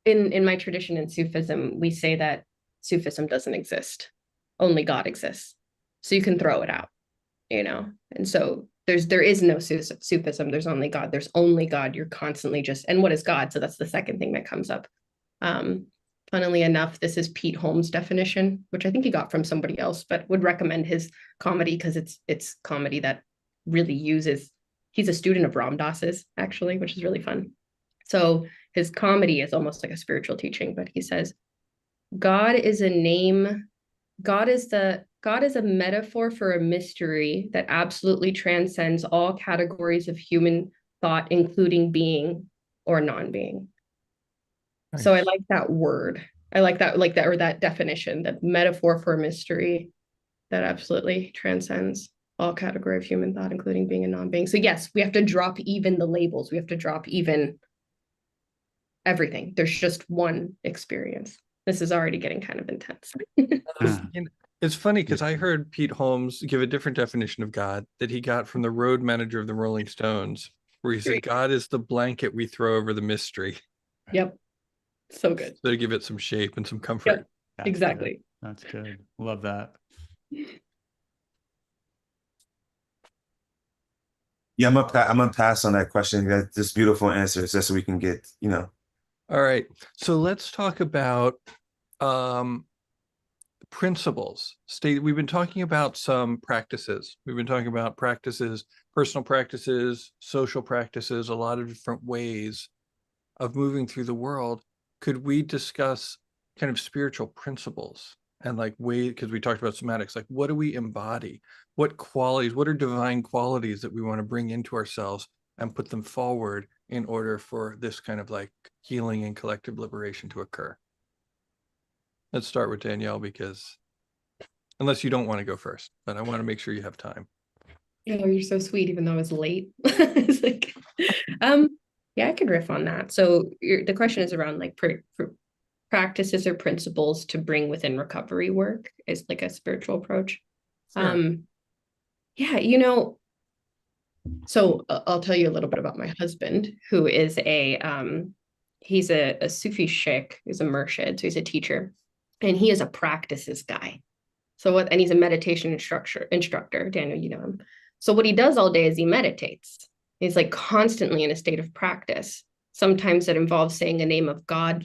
In my tradition in Sufism, we say that Sufism doesn't exist. Only God exists. So you can throw it out, And so there is no Sufism. There's only God. There's only God. You're constantly just, and what is God? So that's the second thing that comes up. Funnily enough, this is Pete Holmes' definition, which I think he got from somebody else, but would recommend his comedy because it's comedy that really uses. He's a student of Ram Dass's, actually, which is really fun. So his comedy is almost like a spiritual teaching, but he says, God is a name. God is a metaphor for a mystery that absolutely transcends all categories of human thought, including being or non-being. Nice. So I like that word. I like that, or that definition, that metaphor for a mystery that absolutely transcends all category of human thought, including being and non-being. So yes, we have to drop even the labels. We have to drop even everything. There's just one experience. This is already getting kind of intense. It's funny because I heard Pete Holmes give a different definition of God that he got from the road manager of the Rolling Stones, where he said, God is the blanket we throw over the mystery. Yep. So good. So to give it some shape and some comfort. Yep. Exactly. Good. That's good. Love that. Yeah, I'm gonna pass on that question. That's just beautiful answers, just so we can get, All right. So let's talk about principles. We've been talking about some practices. We've been talking about practices, personal practices, social practices, a lot of different ways of moving through the world. Could we discuss kind of spiritual principles and because we talked about somatics, like what do we embody? What qualities, what are divine qualities that we want to bring into ourselves and put them forward in order for this kind of healing and collective liberation to occur? Let's start with Danielle, because unless you don't want to go first, but I want to make sure you have time. Oh, you're so sweet, even though it's late. It's like, yeah, I could riff on that. So the question is around practices or principles to bring within recovery work is like a spiritual approach. Sure. Yeah, so I'll tell you a little bit about my husband, who is he's a Sufi sheikh, he's a murshid, so he's a teacher, and he is a practices guy. And he's a meditation instructor. Daniel, you know him. So what he does all day is he meditates. He's constantly in a state of practice. Sometimes it involves saying a name of God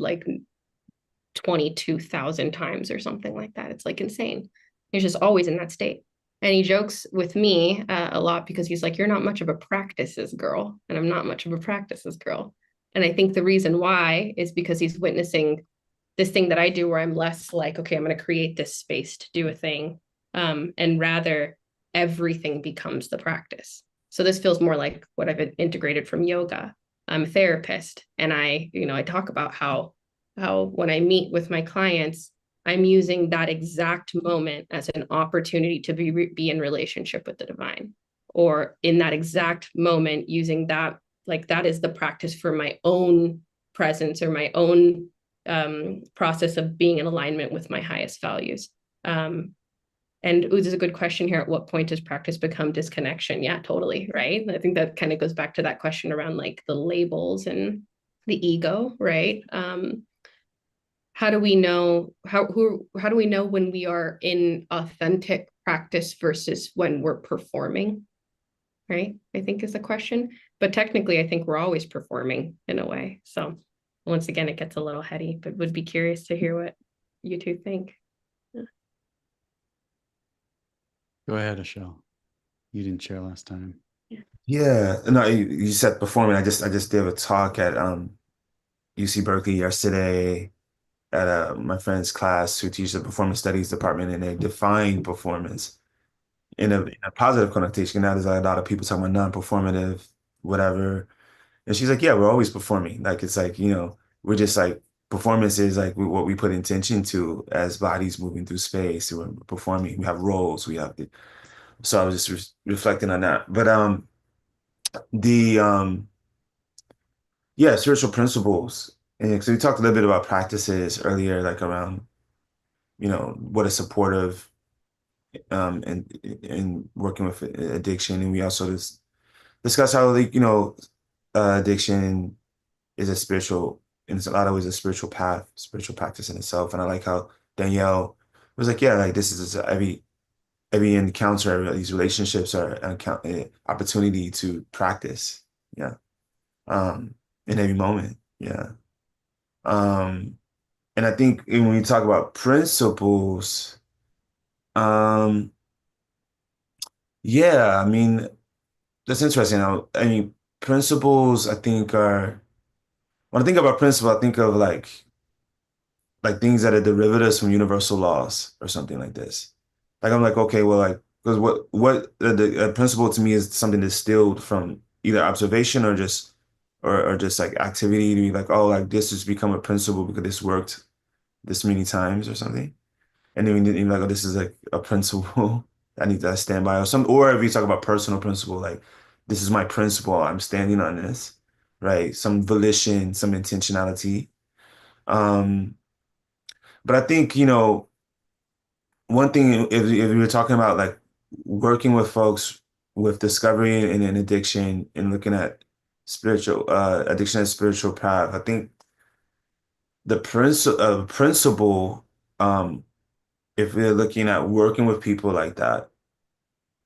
22,000 times or something like that. It's insane. He's just always in that state. And he jokes with me a lot because he's like, you're not much of a practices girl. And I'm not much of a practices girl. And I think the reason why is because he's witnessing this thing that I do where I'm less okay, I'm going to create this space to do a thing. And rather everything becomes the practice. So this feels more like what I've integrated from yoga. I'm a therapist, and I talk about how when I meet with my clients, I'm using that exact moment as an opportunity to be in relationship with the divine, or in that exact moment using that, that is the practice for my own presence or my own process of being in alignment with my highest values. And this is a good question here. At what point does practice become disconnection? Yeah, totally. Right. I think that kind of goes back to that question around the labels and the ego, right? How do we know how do we know when we are in authentic practice versus when we're performing? Right, I think is the question. But technically, I think we're always performing in a way. So once again, it gets a little heady, but would be curious to hear what you two think. Yeah. Go ahead, Ashel. You didn't share last time. Yeah, no, you said performing. I just did a talk at UC Berkeley yesterday at my friend's class who teaches the performance studies department, and they define performance in a positive connotation. Now there's a lot of people talking about non-performative, whatever. And she's like, yeah, we're always performing. It's we're just performance is what we put intention to as bodies moving through space. We're performing. We have roles. So I was just reflecting on that. But the yeah, spiritual principles. And so we talked a little bit about practices earlier, around, what is supportive and working with addiction. And we also discuss how addiction is a spiritual, in a lot of ways, a spiritual path, spiritual practice in itself. And I like how Danielle was like, yeah, this is every encounter, these relationships are an opportunity to practice. Yeah. In every moment. Yeah. Um, and I think when we talk about principles, um, yeah, I mean, that's interesting. I mean, principles, I think are, when I think about principle, I think of like things that are derivatives from universal laws or something like this. Like I'm like, okay, well, like, because what the principle to me is something distilled from either observation or just or just like activity to be like, oh, like this has become a principle because this worked this many times or something. And then you're like, oh, this is like a principle I need to stand by, or or if you talk about personal principle, like this is my principle, I'm standing on this, right? Some volition, some intentionality. Um, but I think, one thing, if we were talking about like working with folks with discovery and an addiction and looking at spiritual addiction and spiritual path, I think the principle, um, if we're looking at working with people like that,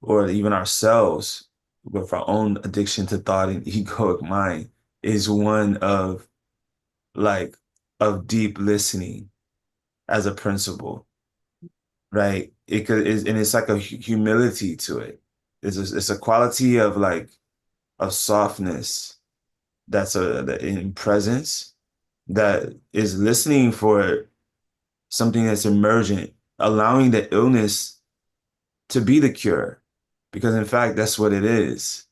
or even ourselves with our own addiction to thought and egoic mind, is one of like of deep listening as a principle, right? It could is and it's like a humility to it. It's a quality of like of softness that's in presence that is listening for something that's emergent, allowing the illness to be the cure, because in fact that's what it is.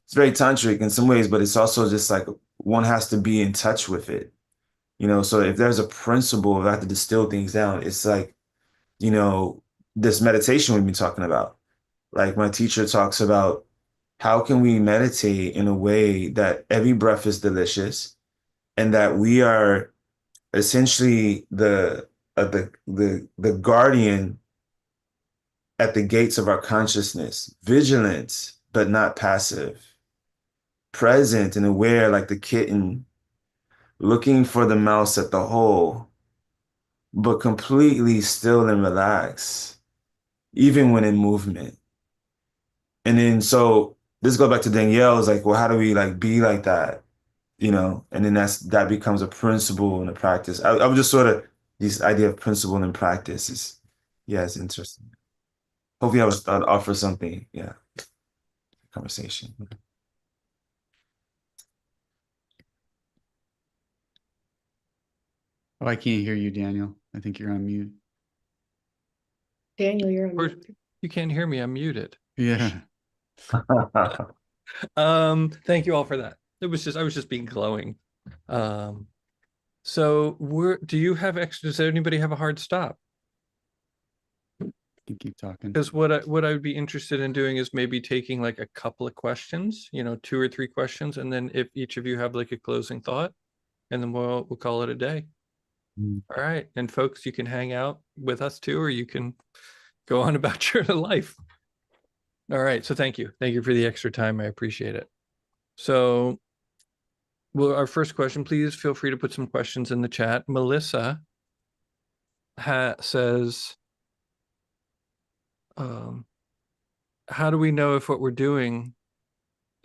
It's very tantric in some ways, but it's also just like one has to be in touch with it. So if there's a principle, if I have to distill things down, it's like, you know, this meditation we've been talking about. Like my teacher talks about how can we meditate in a way that every breath is delicious and that we are essentially the guardian at the gates of our consciousness, vigilant but not passive, present and aware like the kitten, looking for the mouse at the hole, but completely still and relaxed, even when in movement. And then so this goes back to Danielle's like, well, how do we like be like that? And then that becomes a principle and a practice. I would just sort of this idea of principle and practice is, yeah, it's interesting. Hopefully I'd offer something, yeah, conversation. Oh, I can't hear you, Daniel. I think you're on mute. Daniel, you're on Or mute. you can't hear me, I'm muted. Yeah. Thank you all for that. I was just being glowing. So do you have extra, does anybody have a hard stop? You keep talking. Because what I would be interested in doing is maybe taking like a couple of questions, 2 or 3 questions, and then if each of you have like a closing thought, and then we'll call it a day. All right. And folks, you can hang out with us too, or you can go on about your life. All right. So thank you. Thank you for the extra time. I appreciate it. So our first question, please feel free to put some questions in the chat. Melissa says, how do we know if what we're doing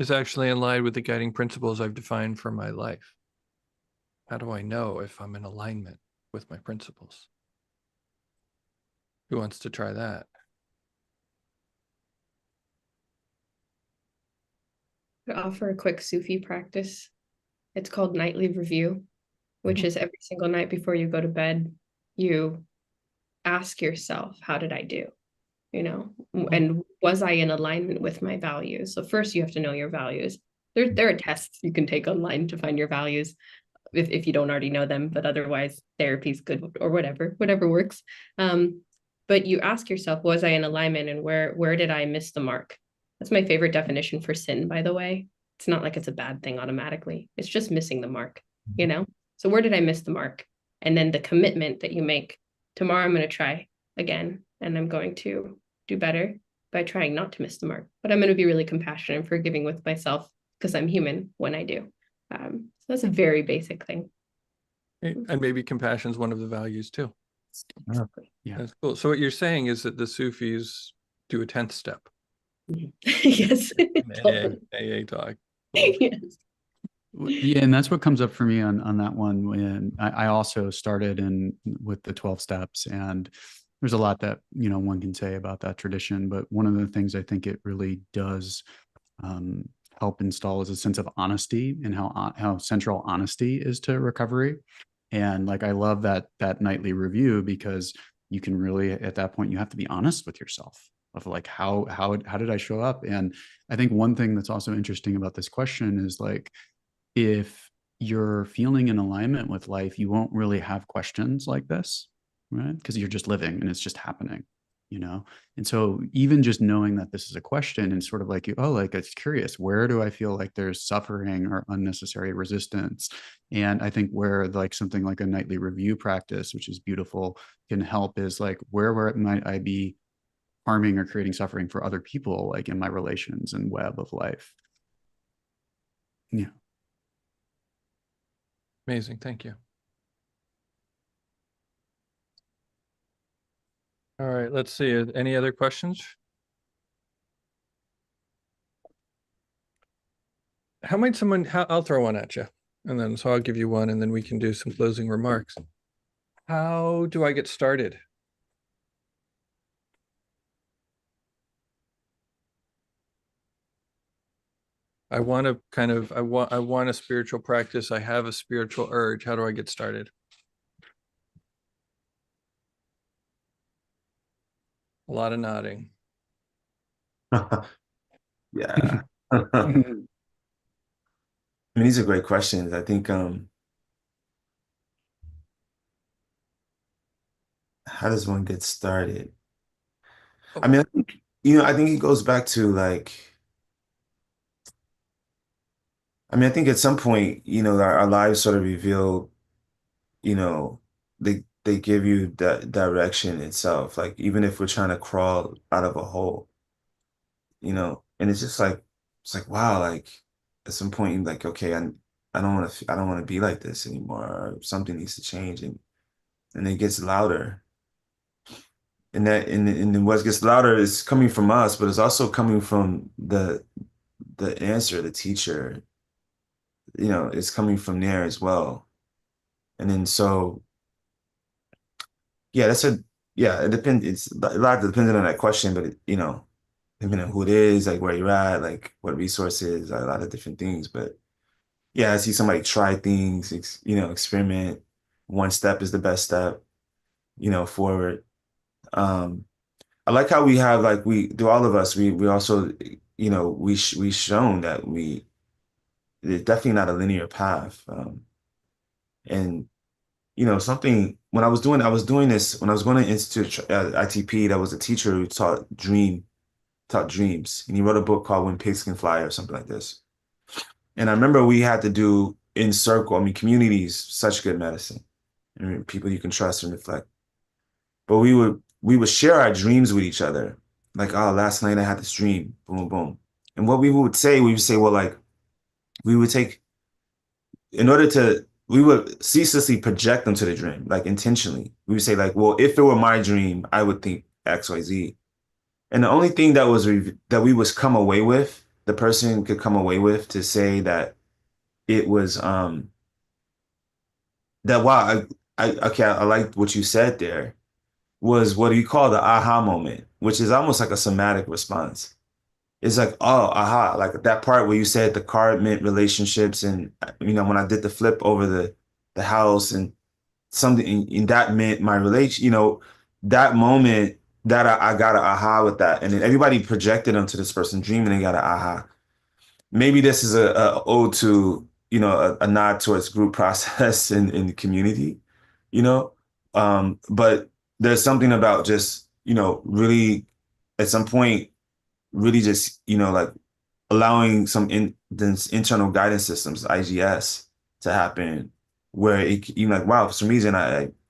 is actually in line with the guiding principles I've defined for my life? How do I know if I'm in alignment with my principles? Who wants to try that? I offer a quick Sufi practice. It's called nightly review, which is every single night before you go to bed, you ask yourself, how did I do? And was I in alignment with my values? So first you have to know your values. There are tests you can take online to find your values if you don't already know them, but otherwise therapy is good or whatever works. But you ask yourself, was I in alignment and where did I miss the mark? That's my favorite definition for sin, by the way. It's not like it's a bad thing automatically. It's just missing the mark, So where did I miss the mark? And then the commitment that you make, tomorrow I'm going to try again, and I'm going to do better by trying not to miss the mark. But I'm going to be really compassionate and forgiving with myself because I'm human when I do. So that's a very basic thing. And maybe compassion is one of the values too. Exactly. Yeah. That's cool. So what you're saying is that the Sufis do a 10th step. Yes. An Totally. AA talk. Yes. Yeah, and that's what comes up for me on that one. When I also started in with the 12 steps, and there's a lot that one can say about that tradition. But one of the things I think it really does um, help install is a sense of honesty, and how central honesty is to recovery. And like I love that nightly review, because you can really, at that point, you have to be honest with yourself of like how did I show up. And I think one thing that's also interesting about this question is like, if you're feeling in alignment with life, you won't really have questions like this, right? Because you're just living and it's just happening, you know? And so even just knowing that this is a question and sort of like, oh, like it's curious, where do I feel like there's suffering or unnecessary resistance? And I think where like something like a nightly review practice, which is beautiful, can help is like, where might I be harming or creating suffering for other people, like in my relations and web of life? Yeah. Amazing. Thank you. All right, let's see. Any other questions? How might someone, I'll throw one at you, and then so I'll give you one, and then we can do some closing remarks. How do I get started? I want to kind of, I want a spiritual practice. I have a spiritual urge. How do I get started? A lot of nodding. Yeah. I mean, these are great questions. I think how does one get started? I mean, I think, I think it goes back to like, I mean, I think at some point, our lives sort of reveal, you know, they give you that direction itself. Like even if we're trying to crawl out of a hole, and it's like wow, like at some point you're like, okay, I don't want to be like this anymore, or something needs to change, and it gets louder. And then what gets louder is coming from us, but it's also coming from the answer, the teacher, it's coming from there as well. And then so yeah, yeah, it depends. It's a lot depending on that question, but depending on who it is, like where you're at, like what resources, a lot of different things. But yeah, I see somebody try things, experiment. One step is the best step, forward. Um, I like how we have like we do all of us. We also, we shown that it's definitely not a linear path. And something when I was doing this when I was going to Institute ITP. That was a teacher who taught dreams, and he wrote a book called When Pigs Can Fly or something like this. And I remember we had to do in circle. I mean, communities, such good medicine. I mean, people you can trust and reflect. But we would share our dreams with each other. Like, oh, last night I had this dream. Boom, boom. And what we would say, well, like we would take in order to we would ceaselessly project them to the dream, like intentionally. We would say, like, well, if it were my dream, I would think XYZ. And the only thing that we was come away with, the person could come away with to say that it was that wow, okay, I liked what you said there, was what you call the aha moment, which is almost like a somatic response. It's like, oh, aha, like that part where you said the card meant relationships, and when I did the flip over the house and something, and that meant my relation, that moment that I got an aha with that, and then everybody projected onto this person dreaming and got an aha. Maybe this is a ode to, a nod towards group process in the community, you know. But there's something about just, really at some point, really just, like allowing this internal guidance systems, IGS, to happen, where you're like, wow, for some reason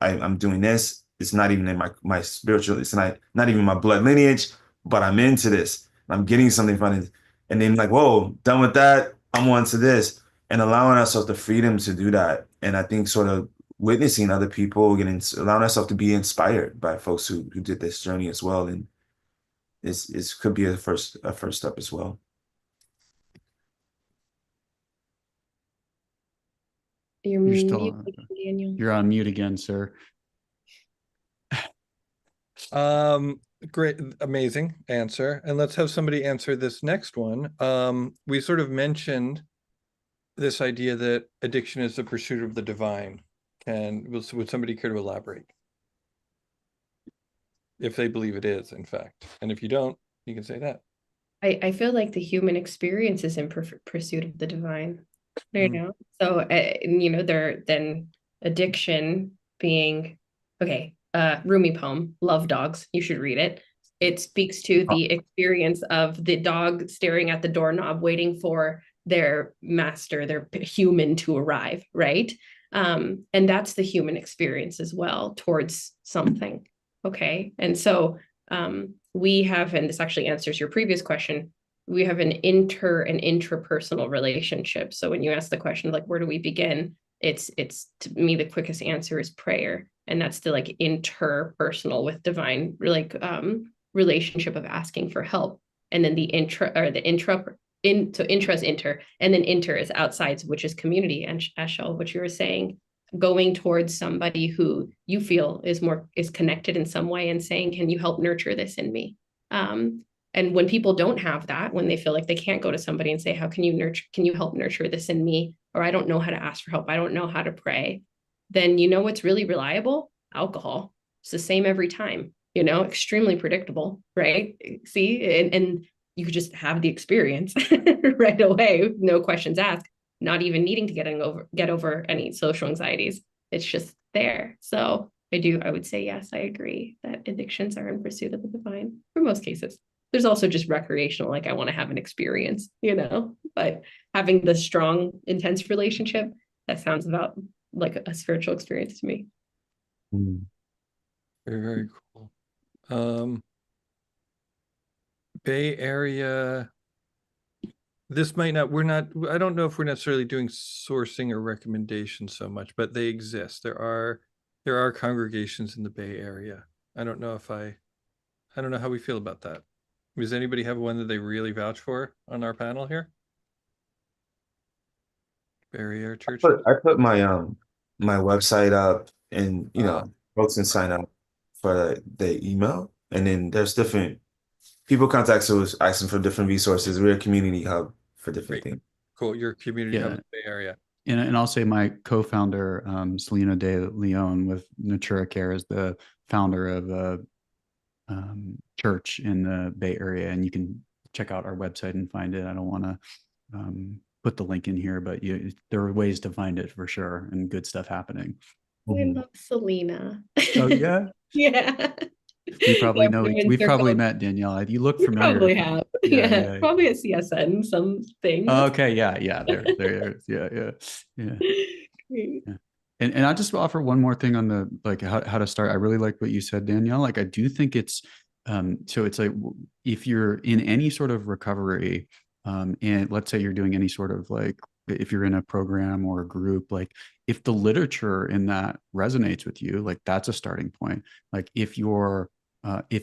I'm doing this. It's not even in my spiritual. It's not even my blood lineage, but I'm into this. I'm getting something from it, and then like, whoa, done with that. I'm on to this, and allowing ourselves the freedom to do that. And I think sort of witnessing other people allowing ourselves to be inspired by folks who did this journey as well, and is could be a first step as well. You're You're muted, still, Daniel. you're on mute again, sir. Great, amazing answer. And let's have somebody answer this next one. We sort of mentioned this idea that addiction is the pursuit of the divine. Would somebody care to elaborate? If they believe it is, in fact. And if you don't, you can say that. I feel like the human experience is in pursuit of the divine, you know? So, then addiction being, okay, Rumi poem, Love Dogs, you should read it. It speaks to the experience of the dog staring at the doorknob, waiting for their master, their human to arrive, right? And that's the human experience as well towards something, okay? And so we have, and this actually answers your previous question, we have an and intrapersonal relationship. So when you ask the question, like, where do we begin? It's to me, the quickest answer is prayer. And that's the like interpersonal with divine, like relationship of asking for help. And then the intra or the intra so intra is inter, and then inter is outside, which is community. And Eshel, what you were saying, going towards somebody who you feel is connected in some way and saying, can you help nurture this in me? And when people don't have that, when they feel like they can't go to somebody and say, how can you help nurture this in me? Or I don't know how to ask for help, I don't know how to pray. Then you know what's really reliable? Alcohol. It's the same every time, extremely predictable, right? See, and you could just have the experience right away, no questions asked, not even needing to get over any social anxieties. It's just there. So I would say, yes, I agree that addictions are in pursuit of the divine for most cases. There's also just recreational, like I want to have an experience, but having the strong, intense relationship, that sounds about like a spiritual experience to me. Very, very cool. Bay Area, this might not, I don't know if we're necessarily doing sourcing or recommendations so much, but they exist. There are congregations in the Bay Area. I don't know how we feel about that. Does anybody have one that they really vouch for on our panel here? Bay Area Church? I put my website up, and folks can sign up for the email, and then there's different people contact us asking for different resources. We're a community hub for different Great. things. Cool. Your community hub Yeah. in the Bay Area. And I'll say my co-founder, Selena de Leon with Natura Care, is the founder of a church in the Bay Area. And you can check out our website and find it. I don't want to put the link in here, but there are ways to find it for sure, and good stuff happening. I love Selena. Oh, yeah? Yeah. We probably Yeah, know, women's we've probably circle. met, Danielle. You look We familiar. probably have. Yeah. Probably at CSN, some things. Okay, yeah. There, yeah. Great. Yeah. And I just offer one more thing on the like how to start. I really like what you said, Danielle. Like I do think it's so it's like if you're in any sort of recovery, and let's say you're doing any sort of like if you're in a program or a group, like if the literature in that resonates with you, like that's a starting point. Like if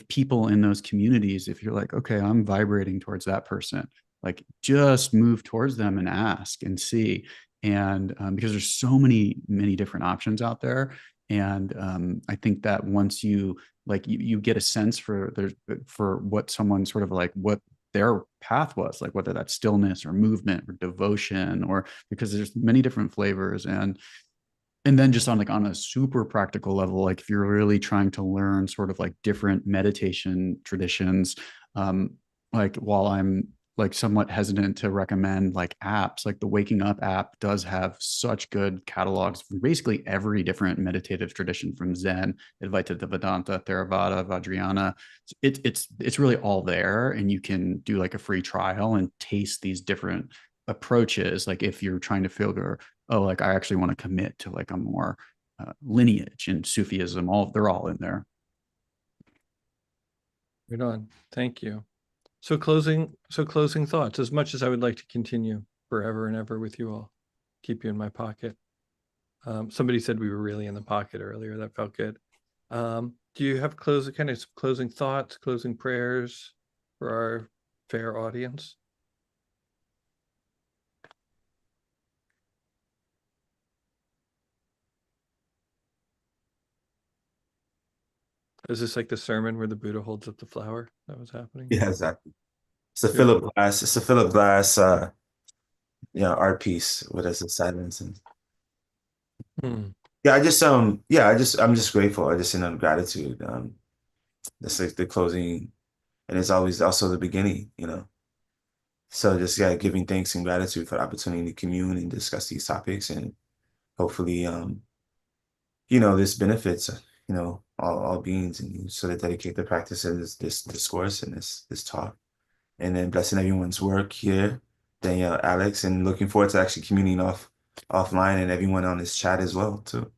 people in those communities, if you're like, okay, I'm vibrating towards that person, like just move towards them and ask and see. And because there's so many different options out there. And I think that once you like you get a sense for what someone sort of like what their path was, like whether that's stillness or movement or devotion, or because there's many different flavors. And then just on a super practical level, like if you're really trying to learn sort of like different meditation traditions, like while I'm like somewhat hesitant to recommend like apps, like the Waking Up app does have such good catalogs for basically every different meditative tradition, from Zen, Advaita Vedanta, Theravada, Vajrayana. It's really all there, and you can do like a free trial and taste these different approaches. Like if you're trying to figure, oh, like I actually want to commit to like a more lineage and Sufism, they're all in there. Right on. Thank you. So closing thoughts. As much as I would like to continue forever and ever with you all, keep you in my pocket. Somebody said we were really in the pocket earlier. That felt good. Do you have closing thoughts, closing prayers? for our fair audience? Is this like the sermon where the Buddha holds up the flower that was happening? Yeah, exactly. It's a Good. Philip Glass. It's a Philip Glass, art piece with us in silence. And Hmm. yeah, I'm just grateful. I just in gratitude. That's like the closing, and it's always also the beginning. So just giving thanks and gratitude for the opportunity to commune and discuss these topics, and hopefully, this benefits, all beings, and you sort of dedicate the practice of this discourse and this talk. And then blessing everyone's work here, Danielle, Alex, and looking forward to actually communing offline and everyone on this chat as well too.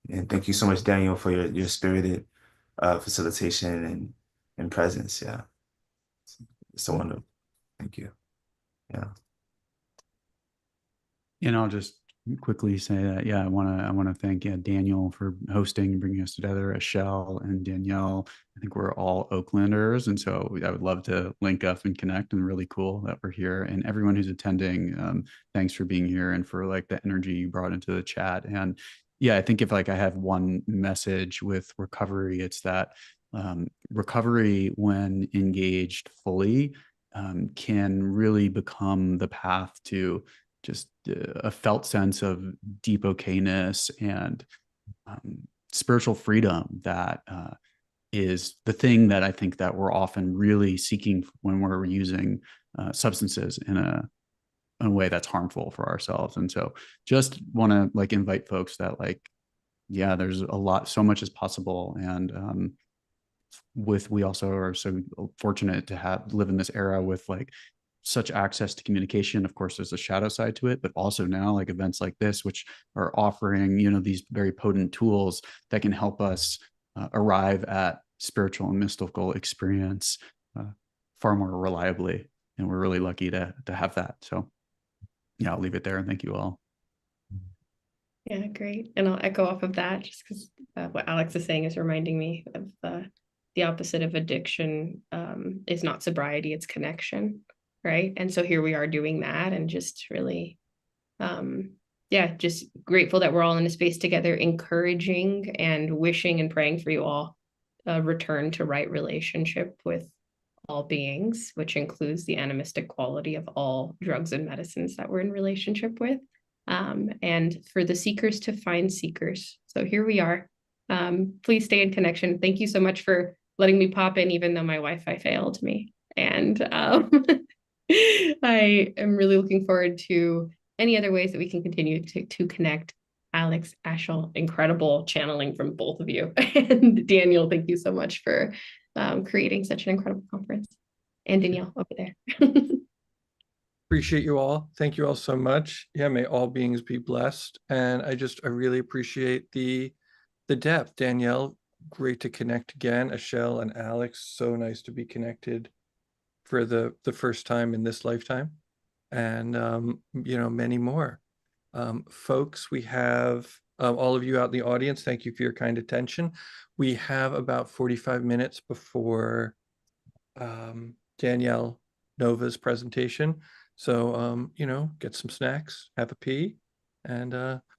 And thank you so much, Daniel, for your spirited facilitation and presence. Yeah, it's so wonderful. Thank you. Yeah. And I'll just quickly say that, yeah, I want to thank Daniel for hosting and bringing us together, Ashel and Danielle. I think we're all Oaklanders, and so I would love to link up and connect. And really cool that we're here. And everyone who's attending, thanks for being here and for like the energy you brought into the chat. And yeah, I think if like I have one message with recovery, it's that recovery, when engaged fully, can really become the path to just a felt sense of deep okayness and spiritual freedom that is the thing that I think that we're often really seeking when we're using substances in a way that's harmful for ourselves. And so just want to like invite folks that like, yeah, there's so much is possible. And we also are so fortunate to live in this era with like such access to communication. Of course, there's a shadow side to it, but also now like events like this, which are offering, these very potent tools that can help us arrive at spiritual and mystical experience far more reliably. And we're really lucky to have that. So yeah, I'll leave it there and thank you all. Yeah, great. And I'll echo off of that just because what Alex is saying is reminding me of the opposite of addiction is not sobriety, it's connection, right? And so here we are doing that and just really, just grateful that we're all in a space together, encouraging and wishing and praying for you all return to right relationship with all beings, which includes the animistic quality of all drugs and medicines that we're in relationship with. And for the seekers to find seekers. So here we are. Please stay in connection. Thank you so much for letting me pop in, even though my Wi-Fi failed me. And I am really looking forward to any other ways that we can continue to connect. Alex, Ashel, incredible channeling from both of you. And Daniel, thank you so much for creating such an incredible conference. And Danielle over there. Appreciate you all. Thank you all so much. Yeah, may all beings be blessed. And I really appreciate the depth. Danielle, great to connect again. Ashel and Alex, so nice to be connected for the first time in this lifetime. And many more. Folks, we have all of you out in the audience, thank you for your kind attention. We have about 45 minutes before Danielle Nova's presentation. So, get some snacks, have a pee, and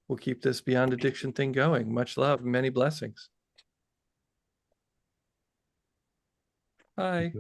we'll keep this Beyond Addiction thing going. Much love, many blessings. Bye.